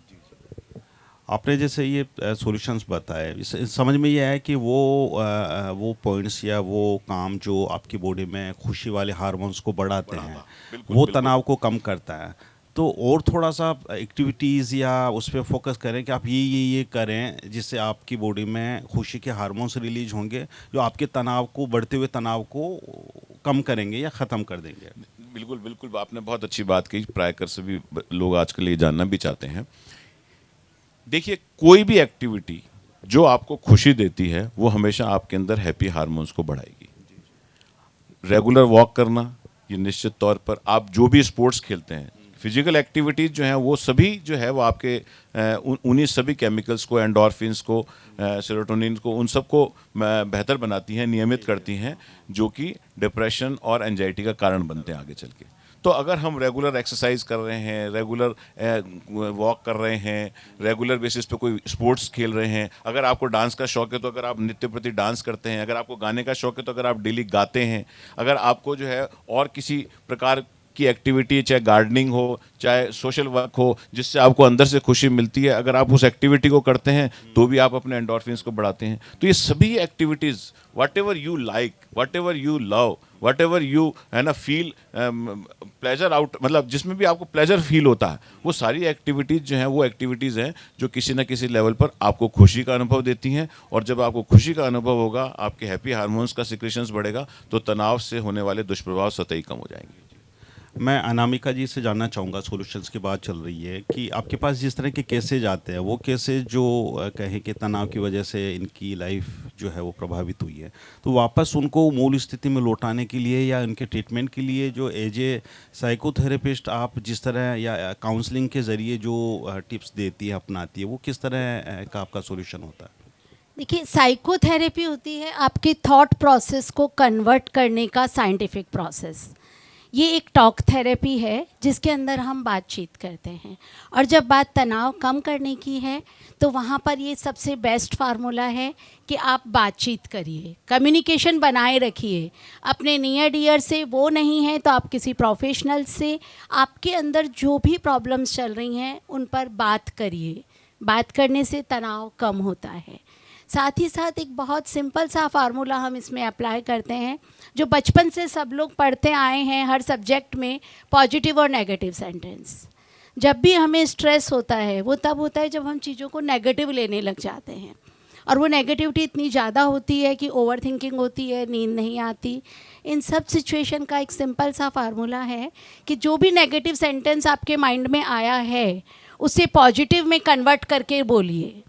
आपने जैसे ये सॉल्यूशंस बताए, इस समझ में ये है कि वो पॉइंट्स या वो काम जो आपकी बॉडी में खुशी वाले हार्मोन्स को बढ़ाते हैं, वो तनाव को कम करता है। तो और थोड़ा सा एक्टिविटीज़ या उस पर फोकस करें कि आप ये करें जिससे आपकी बॉडी में खुशी के हार्मोन्स रिलीज होंगे, जो आपके तनाव को, बढ़ते हुए तनाव को कम करेंगे या ख़त्म कर देंगे। बिल्कुल बिल्कुल, आपने बहुत अच्छी बात कही। प्रायकर से भी लोग आजकल ये जानना भी चाहते हैं। देखिए, कोई भी एक्टिविटी जो आपको खुशी देती है वो हमेशा आपके अंदर हैप्पी हार्मोन्स को बढ़ाएगी। रेगुलर वॉक करना, ये निश्चित तौर पर, आप जो भी स्पोर्ट्स खेलते हैं, फिजिकल एक्टिविटीज़ जो हैं वो सभी जो है वो आपके उन्हीं सभी केमिकल्स को, एंडोर्फिन्स को, सेरोटोनिन को, उन सबको बेहतर बनाती हैं, नियमित करती हैं, जो कि डिप्रेशन और एंजाइटी का कारण बनते हैं आगे चल के। तो अगर हम रेगुलर एक्सरसाइज कर रहे हैं, रेगुलर वॉक कर रहे हैं, रेगुलर बेसिस पे कोई स्पोर्ट्स खेल रहे हैं, अगर आपको डांस का शौक है तो अगर आप नित्य प्रति डांस करते हैं, अगर आपको गाने का शौक है तो अगर आप डेली गाते हैं, अगर आपको जो है और किसी प्रकार की एक्टिविटी, चाहे गार्डनिंग हो, चाहे सोशल वर्क हो, जिससे आपको अंदर से खुशी मिलती है, अगर आप उस एक्टिविटी को करते हैं तो भी आप अपने एंडोर्फिन्स को बढ़ाते हैं। तो ये सभी activities, what ever you like, what ever you love, what ever you है ना फील प्लेजर आउट, मतलब जिसमें भी आपको प्लेजर फील होता है, वो सारी एक्टिविटीज़ जो हैं वो एक्टिविटीज़ हैं जो किसी न किसी लेवल पर आपको खुशी का अनुभव देती हैं। और जब आपको खुशी का अनुभव होगा, आपके हैप्पी हार्मोन्स का सिक्रेशंस बढ़ेगा, तो तनाव से होने वाले दुष्प्रभाव सतही कम हो जाएंगे। मैं अनामिका जी से जानना चाहूँगा, सॉल्यूशंस की बात चल रही है कि आपके पास जिस तरह के केसेज आते हैं, वो केसेज जो कहें कि तनाव की वजह से इनकी लाइफ जो है वो प्रभावित हुई है, तो वापस उनको मूल स्थिति में लौटाने के लिए या उनके ट्रीटमेंट के लिए जो एज ए साइकोथेरेपिस्ट आप जिस तरह या काउंसलिंग के ज़रिए जो टिप्स देती है, अपनाती है, वो किस तरह का आपका सॉल्यूशन होता है? देखिए, साइकोथेरेपी होती है आपके थॉट प्रोसेस को कन्वर्ट करने का साइंटिफिक प्रोसेस। ये एक टॉक थेरेपी है जिसके अंदर हम बातचीत करते हैं, और जब बात तनाव कम करने की है तो वहाँ पर ये सबसे बेस्ट फार्मूला है कि आप बातचीत करिए, कम्युनिकेशन बनाए रखिए अपने नियर डियर से। वो नहीं है तो आप किसी प्रोफेशनल से आपके अंदर जो भी प्रॉब्लम्स चल रही हैं उन पर बात करिए। बात करने से तनाव कम होता है। साथ ही साथ एक बहुत सिंपल सा फार्मूला हम इसमें अप्लाई करते हैं, जो बचपन से सब लोग पढ़ते आए हैं हर सब्जेक्ट में, पॉजिटिव और नेगेटिव सेंटेंस। जब भी हमें स्ट्रेस होता है वो तब होता है जब हम चीज़ों को नेगेटिव लेने लग जाते हैं, और वो नेगेटिविटी इतनी ज़्यादा होती है कि ओवर थिंकिंग होती है, नींद नहीं आती। इन सब सिचुएशन का एक सिंपल सा फार्मूला है कि जो भी नेगेटिव सेंटेंस आपके माइंड में आया है उसे पॉजिटिव में कन्वर्ट करके बोलिए,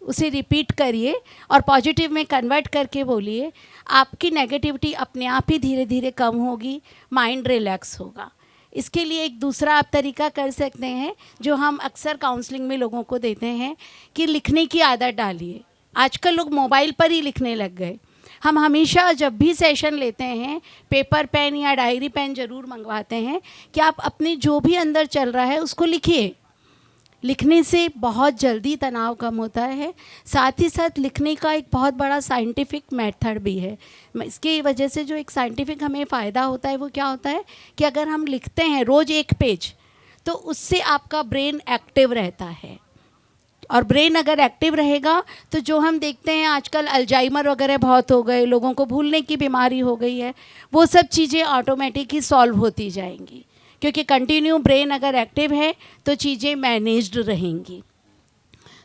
उसे रिपीट करिए और पॉजिटिव में कन्वर्ट करके बोलिए। आपकी नेगेटिविटी अपने आप ही धीरे धीरे कम होगी, माइंड रिलैक्स होगा। इसके लिए एक दूसरा आप तरीका कर सकते हैं जो हम अक्सर काउंसलिंग में लोगों को देते हैं कि लिखने की आदत डालिए। आजकल लोग मोबाइल पर ही लिखने लग गए। हम हमेशा जब भी सेशन लेते हैं पेपर पेन या डायरी पेन ज़रूर मंगवाते हैं कि आप अपने जो भी अंदर चल रहा है उसको लिखिए। लिखने से बहुत जल्दी तनाव कम होता है। साथ ही साथ लिखने का एक बहुत बड़ा साइंटिफिक मेथड भी है। इसकी वजह से जो एक साइंटिफिक हमें फ़ायदा होता है वो क्या होता है कि अगर हम लिखते हैं रोज़ एक पेज तो उससे आपका ब्रेन एक्टिव रहता है, और ब्रेन अगर एक्टिव रहेगा तो जो हम देखते हैं आजकल अल्जाइमर वगैरह बहुत हो गए, लोगों को भूलने की बीमारी हो गई है, वो सब चीज़ें ऑटोमेटिक ही सॉल्व होती जाएंगी, क्योंकि कंटिन्यू ब्रेन अगर एक्टिव है तो चीज़ें मैनेज्ड रहेंगी।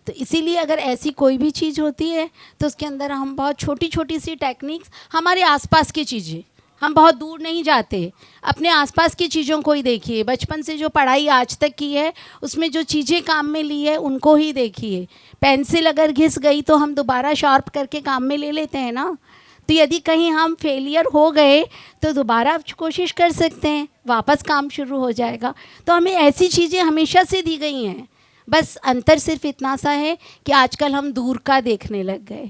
तो इसीलिए अगर ऐसी कोई भी चीज़ होती है तो उसके अंदर हम बहुत छोटी छोटी सी टेक्निक्स, हमारे आसपास की चीज़ें, हम बहुत दूर नहीं जाते, अपने आसपास की चीज़ों को ही देखिए। बचपन से जो पढ़ाई आज तक की है उसमें जो चीज़ें काम में ली है उनको ही देखिए। पेंसिल अगर घिस गई तो हम दोबारा शार्प करके काम में ले लेते हैं ना। तो यदि कहीं हम फेलियर हो गए तो दोबारा कोशिश कर सकते हैं, वापस काम शुरू हो जाएगा। तो हमें ऐसी चीज़ें हमेशा से दी गई हैं, बस अंतर सिर्फ इतना सा है कि आजकल हम दूर का देखने लग गए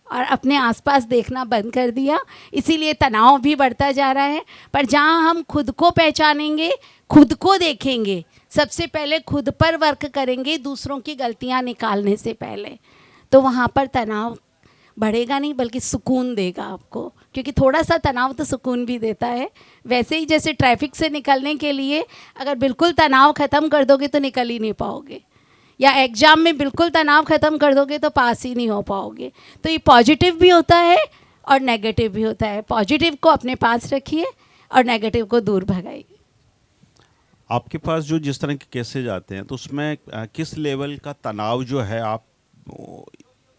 और अपने आसपास देखना बंद कर दिया, इसीलिए तनाव भी बढ़ता जा रहा है। पर जहाँ हम खुद को पहचानेंगे, खुद को देखेंगे, सबसे पहले खुद पर वर्क करेंगे दूसरों की गलतियाँ निकालने से पहले, तो वहाँ पर तनाव बढ़ेगा नहीं बल्कि सुकून देगा आपको, क्योंकि थोड़ा सा तनाव तो सुकून भी देता है। वैसे ही जैसे ट्रैफिक से निकलने के लिए अगर बिल्कुल तनाव ख़त्म कर दोगे तो निकल ही नहीं पाओगे, या एग्ज़ाम में बिल्कुल तनाव ख़त्म कर दोगे तो पास ही नहीं हो पाओगे। तो ये पॉजिटिव भी होता है और नेगेटिव भी होता है। पॉजिटिव को अपने पास रखिए और नेगेटिव को दूर भगाइए। आपके पास जो जिस तरह के केसेज आते हैं तो उसमें किस लेवल का तनाव जो है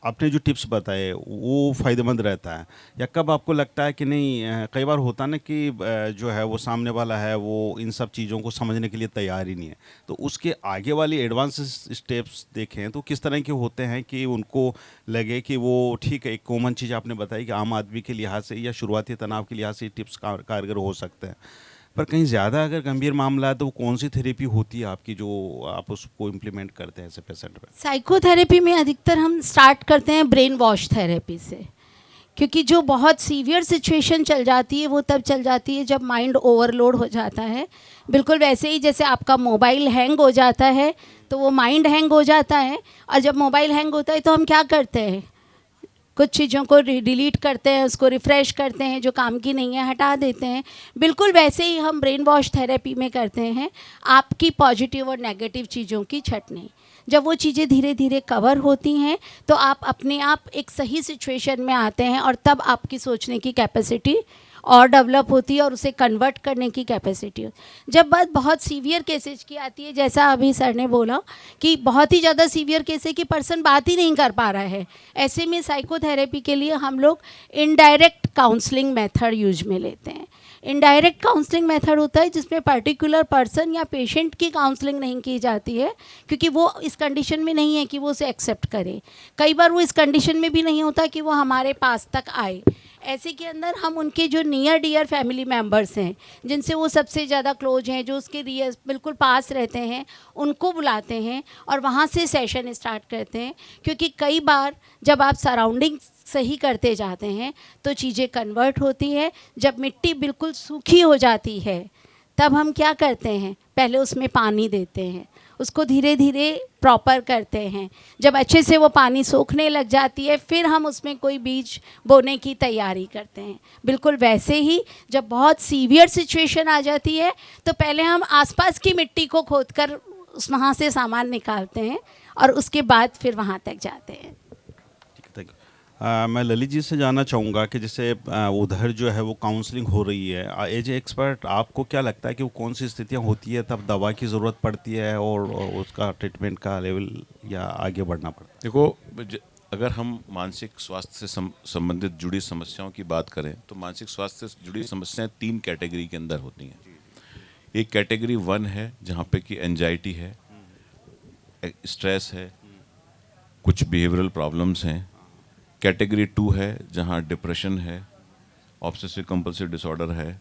आपने जो टिप्स बताए वो फ़ायदेमंद रहता है, या कब आपको लगता है कि नहीं, कई बार होता ना कि जो है वो सामने वाला है वो इन सब चीज़ों को समझने के लिए तैयार ही नहीं है, तो उसके आगे वाली एडवांस स्टेप्स देखें तो किस तरह के होते हैं कि उनको लगे कि वो ठीक है। एक कॉमन चीज़ आपने बताई कि आम आदमी के लिहाज से या शुरुआती तनाव के लिहाज से टिप्स कारगर हो सकते हैं, पर कहीं ज़्यादा अगर गंभीर मामला है तो वो कौन सी थेरेपी होती है आपकी जो आप उसको इम्प्लीमेंट करते हैं ऐसे पेशेंट में? साइकोथेरेपी में अधिकतर हम स्टार्ट करते हैं ब्रेन वॉश थेरेपी से, क्योंकि जो बहुत सीवियर सिचुएशन चल जाती है वो तब चल जाती है जब माइंड ओवरलोड हो जाता है। बिल्कुल वैसे ही जैसे आपका मोबाइल हैंग हो जाता है तो वो माइंड हैंग हो जाता है, और जब मोबाइल हैंग होता है तो हम क्या करते हैं, कुछ चीज़ों को डिलीट करते हैं, उसको रिफ़्रेश करते हैं, जो काम की नहीं है हटा देते हैं। बिल्कुल वैसे ही हम ब्रेन वॉश थेरेपी में करते हैं आपकी पॉजिटिव और नेगेटिव चीज़ों की छँटनी। जब वो चीज़ें धीरे धीरे कवर होती हैं तो आप अपने आप एक सही सिचुएशन में आते हैं, और तब आपकी सोचने की कैपेसिटी और डेवलप होती है और उसे कन्वर्ट करने की कैपेसिटी होती है। जब बात बहुत सीवियर केसेज की आती है, जैसा अभी सर ने बोला कि बहुत ही ज़्यादा सीवियर केस है कि पर्सन बात ही नहीं कर पा रहा है, ऐसे में साइकोथेरेपी के लिए हम लोग इनडायरेक्ट काउंसलिंग मेथड यूज में लेते हैं। इनडायरेक्ट काउंसलिंग मेथड होता है जिसमें पर्टिकुलर पर्सन या पेशेंट की काउंसलिंग नहीं की जाती है, क्योंकि वो इस कंडीशन में नहीं है कि वो उसे एक्सेप्ट करे। कई बार वो इस कंडीशन में भी नहीं होता कि वो हमारे पास तक आए। ऐसे के अंदर हम उनके जो नियर डियर फैमिली मेम्बर्स हैं, जिनसे वो सबसे ज़्यादा क्लोज हैं, जो उसके बिल्कुल पास रहते हैं, उनको बुलाते हैं और वहाँ से सेशन स्टार्ट करते हैं। क्योंकि कई बार जब आप सराउंडिंग सही करते जाते हैं तो चीज़ें कन्वर्ट होती है। जब मिट्टी बिल्कुल सूखी हो जाती है तब हम क्या करते हैं, पहले उसमें पानी देते हैं, उसको धीरे धीरे प्रॉपर करते हैं। जब अच्छे से वो पानी सोखने लग जाती है फिर हम उसमें कोई बीज बोने की तैयारी करते हैं। बिल्कुल वैसे ही जब बहुत सीवियर सिचुएशन आ जाती है तो पहले हम आसपास की मिट्टी को खोदकर वहाँ से सामान निकालते हैं और उसके बाद फिर वहाँ तक जाते हैं। मैं ललित जी से जानना चाहूँगा कि जैसे उधर जो है वो काउंसलिंग हो रही है, एज ए एक्सपर्ट आपको क्या लगता है कि वो कौन सी स्थितियाँ होती है तब दवा की ज़रूरत पड़ती है और उसका ट्रीटमेंट का लेवल या आगे बढ़ना पड़ता है? देखो, अगर हम मानसिक स्वास्थ्य से संबंधित जुड़ी समस्याओं की बात करें तो मानसिक स्वास्थ्य से जुड़ी समस्याएं 3 कैटेगरी के अंदर होती हैं। एक कैटेगरी 1 है जहाँ पे कि एंजाइटी है, स्ट्रेस है, कुछ बिहेवियरल प्रॉब्लम्स हैं। कैटेगरी 2 है जहाँ डिप्रेशन है, ऑब्सेसिव कंपल्सिव डिसऑर्डर है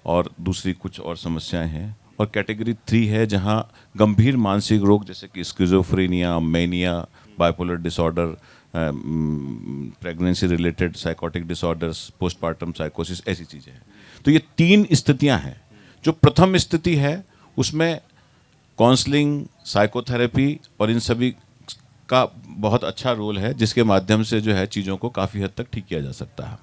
और दूसरी कुछ और समस्याएं हैं। और कैटेगरी 3 है जहाँ गंभीर मानसिक रोग जैसे कि schizophrenia, mania, bipolar disorder, pregnancy related psychotic disorders, postpartum साइकोसिस, ऐसी चीज़ें हैं। तो ये 3 स्थितियां हैं। जो प्रथम स्थिति है उसमें काउंसलिंग, साइकोथेरेपी और इन सभी का बहुत अच्छा रोल है, जिसके माध्यम से जो है चीज़ों को काफ़ी हद तक ठीक किया जा सकता है।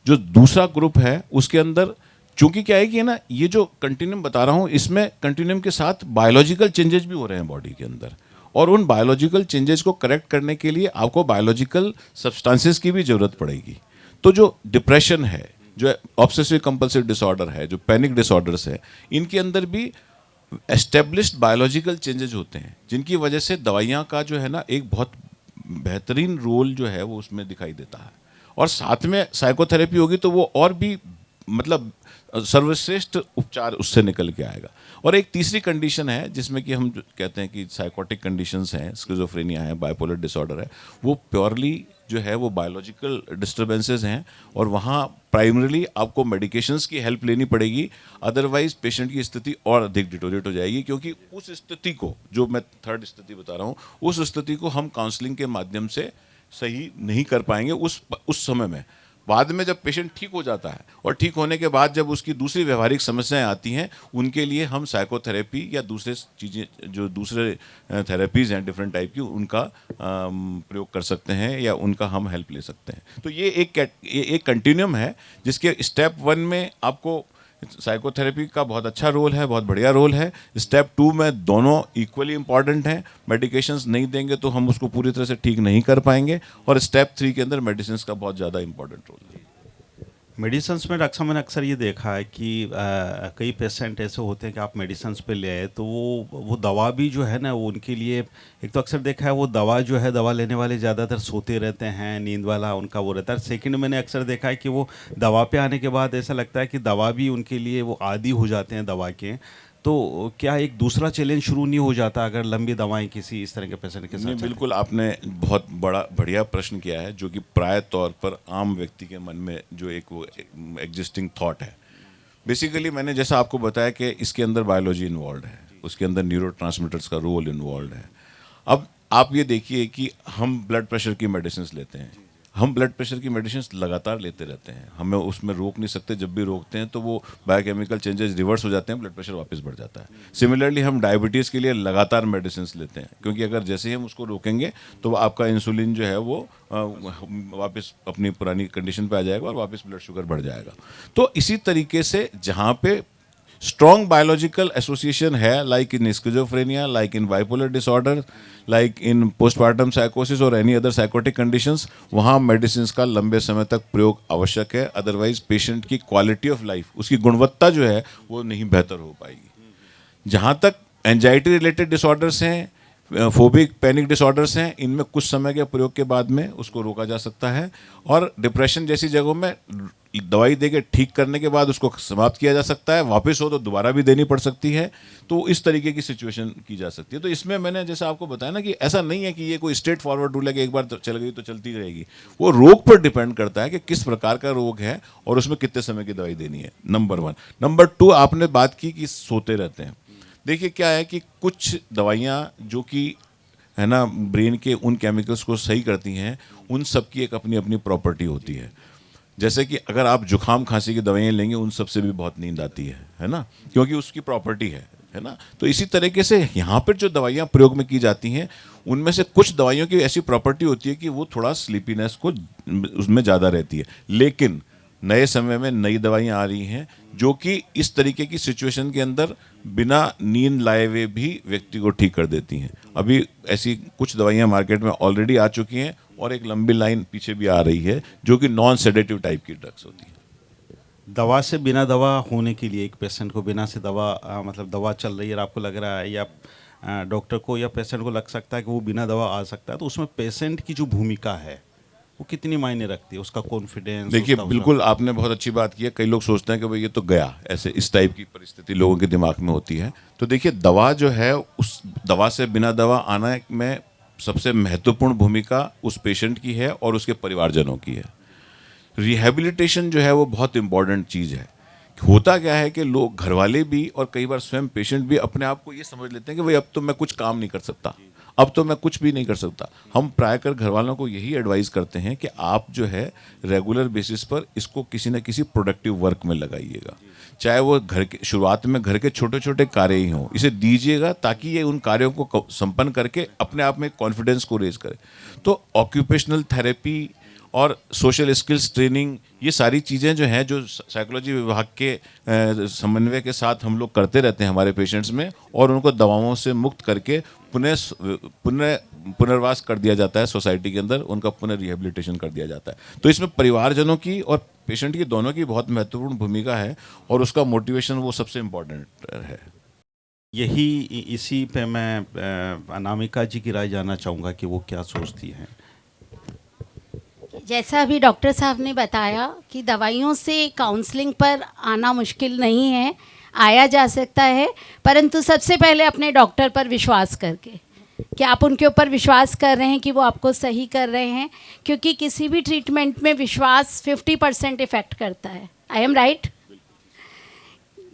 जो दूसरा ग्रुप है उसके अंदर चूंकि क्या है कि ना, ये जो कंटिन्यूम बता रहा हूँ इसमें कंटिन्यूम के साथ बायोलॉजिकल चेंजेस भी हो रहे हैं बॉडी के अंदर, और उन बायोलॉजिकल चेंजेस को करेक्ट करने के लिए आपको बायोलॉजिकल सब्सटेंसेस की भी ज़रूरत पड़ेगी। तो जो डिप्रेशन है, जो ऑब्सेसिव कंपल्सिव डिसऑर्डर है, जो पैनिक डिसऑर्डर्स है, इनके अंदर भी एस्टेब्लिश्ड बायोलॉजिकल चेंजेस होते हैं जिनकी वजह से दवाइयाँ का जो है ना एक बहुत बेहतरीन रोल जो है वो उसमें दिखाई देता है। और साथ में साइकोथेरेपी होगी तो वो और भी मतलब सर्वश्रेष्ठ उपचार उससे निकल के आएगा। और एक तीसरी कंडीशन है जिसमें कि हम कहते हैं कि साइकोटिक कंडीशंस हैं, स्किज़ोफ्रेनिया है, बाइपोलर डिसऑर्डर है, वो प्योरली जो है वो बायोलॉजिकल डिस्टर्बेंसेस हैं और वहाँ प्राइमरीली आपको मेडिकेशंस की हेल्प लेनी पड़ेगी, अदरवाइज पेशेंट की स्थिति और अधिक डिटोरेट हो जाएगी। क्योंकि उस स्थिति को, जो मैं थर्ड स्थिति बता रहा हूँ, उस स्थिति को हम काउंसलिंग के माध्यम से सही नहीं कर पाएंगे उस समय में। बाद में जब पेशेंट ठीक हो जाता है और ठीक होने के बाद जब उसकी दूसरी व्यवहारिक समस्याएं आती हैं, उनके लिए हम साइकोथेरेपी या दूसरे चीज़ें जो दूसरे थेरेपीज़ हैं डिफरेंट टाइप की, उनका प्रयोग कर सकते हैं या उनका हम हेल्प ले सकते हैं। तो ये एक कंटिन्यूम है जिसके स्टेप 1 में आपको साइकोथेरेपी का बहुत अच्छा रोल है, बहुत बढ़िया रोल है। स्टेप 2 में दोनों इक्वली इंपॉर्टेंट हैं। मेडिकेशंस नहीं देंगे तो हम उसको पूरी तरह से ठीक नहीं कर पाएंगे, और स्टेप 3 के अंदर मेडिसिन का बहुत ज़्यादा इंपॉर्टेंट रोल है। मेडिसिन्स में डॉक्टर साहब मैंने अक्सर ये देखा है कि कई पेशेंट ऐसे होते हैं कि आप मेडिसिन्स पे ले आए तो वो दवा भी जो है ना वो उनके लिए, एक तो अक्सर देखा है वो दवा जो है, दवा लेने वाले ज़्यादातर सोते रहते हैं, नींद वाला उनका वो रहता है। सेकंड मैंने अक्सर देखा है कि वो दवा पे आने के बाद ऐसा लगता है कि दवा भी उनके लिए वो आदी हो जाते हैं दवा के। तो क्या एक दूसरा चैलेंज शुरू नहीं हो जाता अगर लंबी दवाएं किसी इस तरह के पेशेंट के साथ? नहीं, बिल्कुल आपने बहुत बढ़िया प्रश्न किया है, जो कि प्राय तौर पर आम व्यक्ति के मन में जो एक वो एग्जिस्टिंग थॉट है। बेसिकली मैंने जैसा आपको बताया कि इसके अंदर बायोलॉजी इन्वॉल्व है, उसके अंदर न्यूरोट्रांसमीटर्स का रोल इन्वॉल्व है। अब आप ये देखिए कि हम ब्लड प्रेशर की मेडिसिन लेते हैं, हम ब्लड प्रेशर की मेडिसिन लगातार लेते रहते हैं, हमें उसमें रोक नहीं सकते। जब भी रोकते हैं तो वो बायोकेमिकल चेंजेस रिवर्स हो जाते हैं, ब्लड प्रेशर वापस बढ़ जाता है। सिमिलरली हम डायबिटीज़ के लिए लगातार मेडिसिन लेते हैं, क्योंकि अगर जैसे ही हम उसको रोकेंगे तो आपका इंसुलिन जो है वो वापस अपनी पुरानी कंडीशन पे आ जाएगा और वापस ब्लड शुगर बढ़ जाएगा। तो इसी तरीके से जहाँ पे strong biological association है, like in schizophrenia, like in bipolar disorder, like in postpartum psychosis और any other psychotic conditions, वहाँ medicines का लंबे समय तक प्रयोग आवश्यक है। अदरवाइज पेशेंट की क्वालिटी ऑफ लाइफ, उसकी गुणवत्ता जो है वो नहीं बेहतर हो पाएगी। जहाँ तक एंजाइटी रिलेटेड डिसऑर्डर्स हैं, फोबिक पैनिक डिसऑर्डर्स हैं, इनमें कुछ समय के प्रयोग के बाद में उसको रोका जा सकता है, और डिप्रेशन जैसी जगहों में दवाई देके ठीक करने के बाद उसको समाप्त किया जा सकता है। वापस हो तो दोबारा भी देनी पड़ सकती है। तो इस तरीके की सिचुएशन की जा सकती है। तो इसमें मैंने जैसा आपको बताया ना कि ऐसा नहीं है कि ये कोई स्ट्रेट फॉरवर्ड रूल है कि एक बार चल गई तो चलती रहेगी। वो रोग पर डिपेंड करता है कि किस प्रकार का रोग है और उसमें कितने समय की दवाई देनी है, नंबर 1। नंबर 2, आपने बात की कि सोते रहते हैं। देखिए क्या है कि कुछ दवाइयाँ जो कि है ना ब्रेन के उन केमिकल्स को सही करती हैं, उन सब की एक अपनी अपनी प्रॉपर्टी होती है। जैसे कि अगर आप जुकाम खांसी की दवाइयाँ लेंगे, उन सब से भी बहुत नींद आती है ना, क्योंकि उसकी प्रॉपर्टी है ना। तो इसी तरीके से यहाँ पर जो दवाइयाँ प्रयोग में की जाती हैं, उनमें से कुछ दवाइयों की ऐसी प्रॉपर्टी होती है कि वो थोड़ा स्लीपीनेस को उसमें ज़्यादा रहती है। लेकिन नए समय में नई दवाइयाँ आ रही हैं जो कि इस तरीके की सिचुएशन के अंदर बिना नींद लाए हुए भी व्यक्ति को ठीक कर देती हैं। अभी ऐसी कुछ दवाइयाँ मार्केट में ऑलरेडी आ चुकी हैं और एक लंबी लाइन पीछे भी आ रही है जो कि नॉन सेडेटिव टाइप की ड्रग्स होती है। दवा से बिना दवा होने के लिए एक पेशेंट को बिना से दवा मतलब दवा चल रही है और आपको लग रहा है या डॉक्टर को या पेशेंट को लग सकता है कि वो बिना दवा आ सकता है, तो उसमें पेशेंट की जो भूमिका है वो कितनी मायने रखती है, उसका कॉन्फिडेंस? देखिए बिल्कुल आपने बहुत अच्छी बात की है। कई लोग सोचते हैं कि भाई ये तो गया, ऐसे इस टाइप की परिस्थिति लोगों के दिमाग में होती है। तो देखिए दवा जो है, उस दवा से बिना दवा आना में सबसे महत्वपूर्ण भूमिका उस पेशेंट की है और उसके परिवारजनों की है। रिहैबिलिटेशन जो है वो बहुत इंपॉर्टेंट चीज़ है। होता क्या है कि लोग, घर वाले भी और कई बार स्वयं पेशेंट भी अपने आप को ये समझ लेते हैं कि भाई अब तो मैं कुछ काम नहीं कर सकता, अब तो मैं कुछ भी नहीं कर सकता। हम प्राय कर घर वालों को यही एडवाइस करते हैं कि आप जो है रेगुलर बेसिस पर इसको किसी न किसी प्रोडक्टिव वर्क में लगाइएगा। चाहे वो घर के शुरुआत में घर के छोटे छोटे कार्य ही हों, इसे दीजिएगा ताकि ये उन कार्यों को संपन्न करके अपने आप में कॉन्फिडेंस को रेज करे। तो ऑक्यूपेशनल थेरेपी और सोशल स्किल्स ट्रेनिंग, ये सारी चीज़ें जो हैं, जो साइकोलॉजी विभाग के समन्वय के साथ हम लोग करते रहते हैं हमारे पेशेंट्स में, और उनको दवाओं से मुक्त करके पुनर्वास कर दिया जाता है सोसाइटी के अंदर, उनका पुनः रिहेबिलिटेशन कर दिया जाता है। तो इसमें परिवारजनों की और पेशेंट की दोनों की बहुत महत्वपूर्ण भूमिका है और उसका मोटिवेशन वो सबसे इम्पोर्टेंट है। यही इसी पे मैं अनामिका जी की राय जानना चाहूँगा कि वो क्या सोचती हैं। जैसा अभी डॉक्टर साहब ने बताया कि दवाइयों से काउंसलिंग पर आना मुश्किल नहीं है, आया जा सकता है, परंतु सबसे पहले अपने डॉक्टर पर विश्वास करके कि आप उनके ऊपर विश्वास कर रहे हैं कि वो आपको सही कर रहे हैं, क्योंकि किसी भी ट्रीटमेंट में विश्वास 50% इफ़ेक्ट करता है। I am right?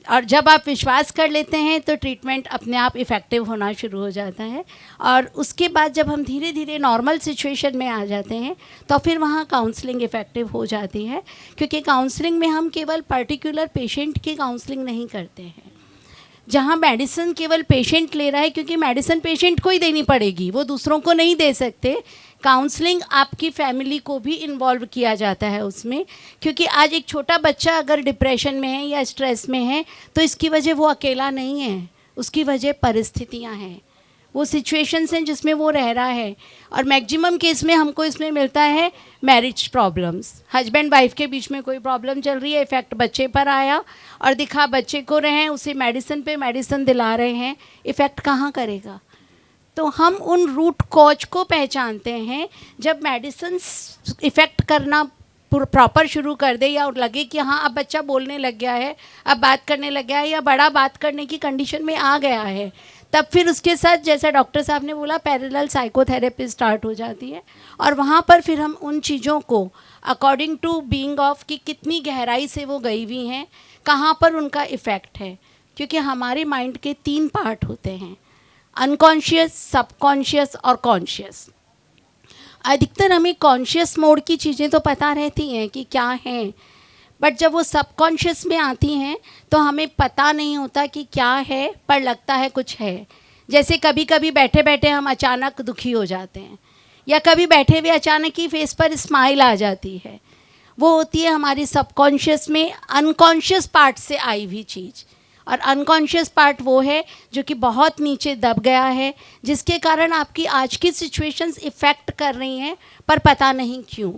और जब आप विश्वास कर लेते हैं तो ट्रीटमेंट अपने आप इफ़ेक्टिव होना शुरू हो जाता है, और उसके बाद जब हम धीरे धीरे नॉर्मल सिचुएशन में आ जाते हैं तो फिर वहाँ काउंसलिंग इफ़ेक्टिव हो जाती है, क्योंकि काउंसलिंग में हम केवल पर्टिकुलर पेशेंट की काउंसलिंग नहीं करते हैं। जहाँ मेडिसिन केवल पेशेंट ले रहा है, क्योंकि मेडिसिन पेशेंट को ही देनी पड़ेगी, वो दूसरों को नहीं दे सकते। काउंसलिंग आपकी फैमिली को भी इन्वॉल्व किया जाता है उसमें, क्योंकि आज एक छोटा बच्चा अगर डिप्रेशन में है या स्ट्रेस में है तो इसकी वजह वो अकेला नहीं है, उसकी वजह परिस्थितियाँ हैं, वो सिचुएशंस हैं जिसमें वो रह रहा है। और मैक्सिमम केस में हमको इसमें मिलता है मैरिज प्रॉब्लम्स, हस्बैंड वाइफ के बीच में कोई प्रॉब्लम चल रही है, इफ़ेक्ट बच्चे पर आया और दिखा बच्चे को रहे हैं, उसे मेडिसिन पे मेडिसिन दिला रहे हैं, इफ़ेक्ट कहाँ करेगा? तो हम उन रूट कॉज को पहचानते हैं। जब मेडिसिन इफ़ेक्ट करना प्रॉपर शुरू कर दे या लगे कि हाँ अब बच्चा बोलने लग गया है, अब बात करने लग गया है, या बड़ा बात करने की कंडीशन में आ गया है, तब फिर उसके साथ जैसा डॉक्टर साहब ने बोला पैरेलल साइकोथेरेपी स्टार्ट हो जाती है। और वहाँ पर फिर हम उन चीज़ों को अकॉर्डिंग टू बीइंग ऑफ कि कितनी गहराई से वो गई हुई हैं, कहाँ पर उनका इफ़ेक्ट है, क्योंकि हमारे माइंड के 3 पार्ट होते हैं, अनकॉन्शियस, सबकॉन्शियस और कॉन्शियस। अधिकतर हमें कॉन्शियस मोड की चीज़ें तो पता रहती हैं कि क्या हैं, बट जब वो सबकॉन्शियस में आती हैं तो हमें पता नहीं होता कि क्या है, पर लगता है कुछ है। जैसे कभी कभी बैठे बैठे हम अचानक दुखी हो जाते हैं, या कभी बैठे हुए अचानक ही फेस पर स्माइल आ जाती है, वो होती है हमारी सबकॉन्शियस में अनकॉन्शियस पार्ट से आई हुई चीज़। और अनकॉन्शियस पार्ट वो है जो कि बहुत नीचे दब गया है, जिसके कारण आपकी आज की सिचुएशंस इफ़ेक्ट कर रही हैं, पर पता नहीं क्यों।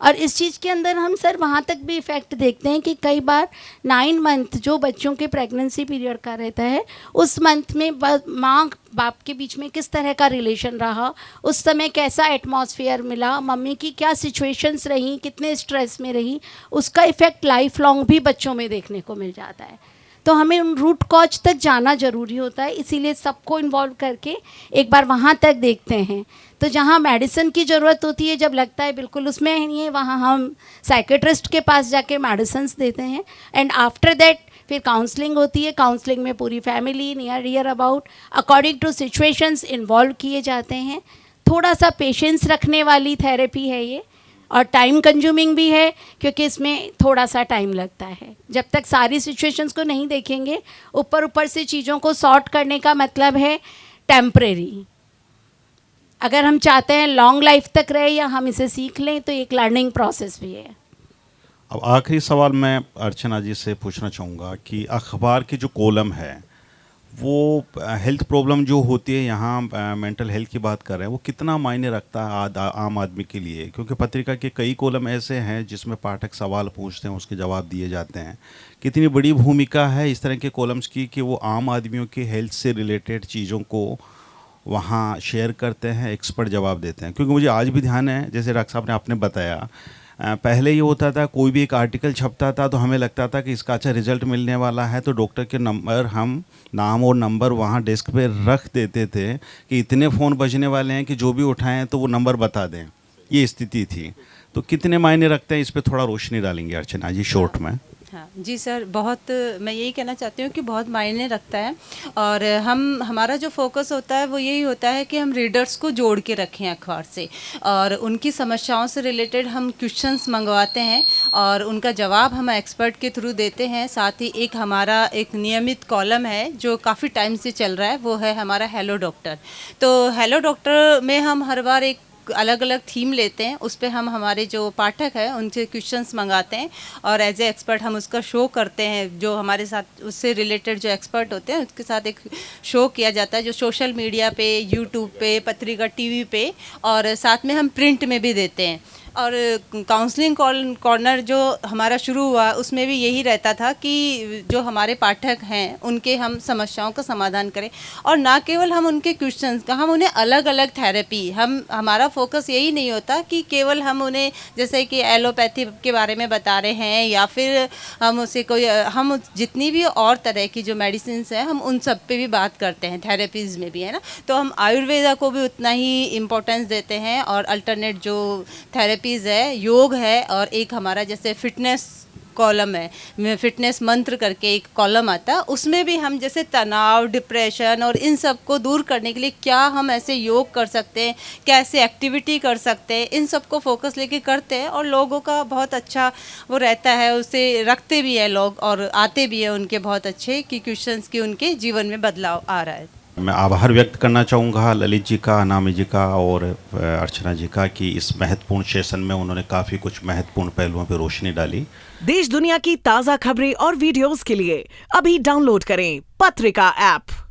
और इस चीज़ के अंदर हम सर वहाँ तक भी इफ़ेक्ट देखते हैं कि कई बार 9 मंथ जो बच्चों के प्रेगनेंसी पीरियड का रहता है, उस मंथ में माँ बाप के बीच में किस तरह का रिलेशन रहा, उस समय कैसा एटमॉस्फेयर मिला, मम्मी की क्या सिचुएशंस रहीं, कितने स्ट्रेस में रही, उसका इफ़ेक्ट लाइफ लॉन्ग भी बच्चों में देखने को मिल जाता है। तो हमें उन रूट कॉज तक जाना ज़रूरी होता है, इसीलिए सबको इन्वॉल्व करके एक बार वहाँ तक देखते हैं। तो जहाँ मेडिसिन की ज़रूरत होती है, जब लगता है बिल्कुल उसमें नहीं है, वहाँ हम साइकेट्रिस्ट के पास जाके मेडिसिन देते हैं। एंड आफ्टर दैट फिर काउंसलिंग होती है। काउंसलिंग में पूरी family near about according to situations involve किए जाते हैं। थोड़ा सा पेशेंस रखने वाली थेरेपी है ये, और टाइम कंज्यूमिंग भी है, क्योंकि इसमें थोड़ा सा टाइम लगता है। जब तक सारी सिचुएशंस को नहीं देखेंगे, ऊपर से चीज़ों को सॉर्ट करने का मतलब है टेम्परेरी। अगर हम चाहते हैं लॉन्ग लाइफ तक रहे या हम इसे सीख लें, तो एक लर्निंग प्रोसेस भी है। अब आखिरी सवाल मैं अर्चना जी से पूछना चाहूँगा कि अखबार की जो कॉलम है वो हेल्थ प्रॉब्लम जो होती है, यहाँ मेंटल हेल्थ की बात कर रहे हैं, वो कितना मायने रखता है आम आदमी के लिए? क्योंकि पत्रिका के कई कॉलम ऐसे हैं जिसमें पाठक सवाल पूछते हैं, उसके जवाब दिए जाते हैं। कितनी बड़ी भूमिका है इस तरह के कॉलम्स की कि वो आम आदमियों के हेल्थ से रिलेटेड चीज़ों को वहाँ शेयर करते हैं, एक्सपर्ट जवाब देते हैं? क्योंकि मुझे आज भी ध्यान है, जैसे डॉक्टर साहब ने आपने बताया, पहले ये होता था कोई भी एक आर्टिकल छपता था तो हमें लगता था कि इसका अच्छा रिजल्ट मिलने वाला है, तो डॉक्टर के नंबर, हम नाम और नंबर वहाँ डेस्क पे रख देते थे कि इतने फ़ोन बजने वाले हैं कि जो भी उठाएं तो वो नंबर बता दें। ये स्थिति थी। तो कितने मायने रखते हैं, इस पे थोड़ा रोशनी डालेंगे अर्चना जी शॉर्ट में? हाँ जी सर, बहुत मैं यही कहना चाहती हूँ कि बहुत मायने रखता है। और हमारा जो फोकस होता है वो यही होता है कि हम रीडर्स को जोड़ के रखें अखबार से, और उनकी समस्याओं से रिलेटेड हम क्वेश्चंस मंगवाते हैं और उनका जवाब हम एक्सपर्ट के थ्रू देते हैं। साथ ही एक हमारा एक नियमित कॉलम है जो काफ़ी टाइम से चल रहा है, वो है हमारा हेलो डॉक्टर। तो हेलो डॉक्टर में हम हर बार एक अलग अलग थीम लेते हैं, उस पर हम हमारे जो पाठक हैं उनसे क्वेश्चंस मंगाते हैं और एज ए एक्सपर्ट हम उसका शो करते हैं। जो हमारे साथ उससे रिलेटेड जो एक्सपर्ट होते हैं उसके साथ एक शो किया जाता है, जो सोशल मीडिया पे, यूट्यूब पे, पत्रिका, टीवी पे, और साथ में हम प्रिंट में भी देते हैं। और काउंसलिंग कॉर्नर जो हमारा शुरू हुआ उसमें भी यही रहता था कि जो हमारे पाठक हैं उनके हम समस्याओं का समाधान करें, और ना केवल हम उनके क्वेश्चंस का, हम उन्हें अलग अलग थेरेपी, हमारा फोकस यही नहीं होता कि केवल हम उन्हें जैसे कि एलोपैथी के बारे में बता रहे हैं या फिर हम उसे हम जितनी भी और तरह की जो मेडिसिन हैं हम उन सब पे भी बात करते हैं, थेरेपीज़ में भी, है ना। तो हम आयुर्वेदा को भी उतना ही इम्पोर्टेंस देते हैं, और अल्टरनेट जो थेरेपीज़ है, योग है, और एक हमारा जैसे फिटनेस कॉलम है, फिटनेस मंत्र करके एक कॉलम आता है, उसमें भी हम जैसे तनाव, डिप्रेशन और इन सब को दूर करने के लिए क्या हम ऐसे योग कर सकते हैं, कैसे एक्टिविटी कर सकते हैं, इन सब को फोकस लेके करते हैं, और लोगों का बहुत अच्छा वो रहता है, उसे रखते भी है लोग और आते भी है उनके बहुत अच्छे कि क्वेश्चंस की उनके जीवन में बदलाव आ रहा है। मैं आभार व्यक्त करना चाहूँगा ललित जी का, अनामी जी का और अर्चना जी का कि इस महत्वपूर्ण सेशन में उन्होंने काफ़ी कुछ महत्वपूर्ण पहलुओं पर रोशनी डाली। देश दुनिया की ताज़ा खबरें और वीडियोस के लिए अभी डाउनलोड करें पत्रिका ऐप।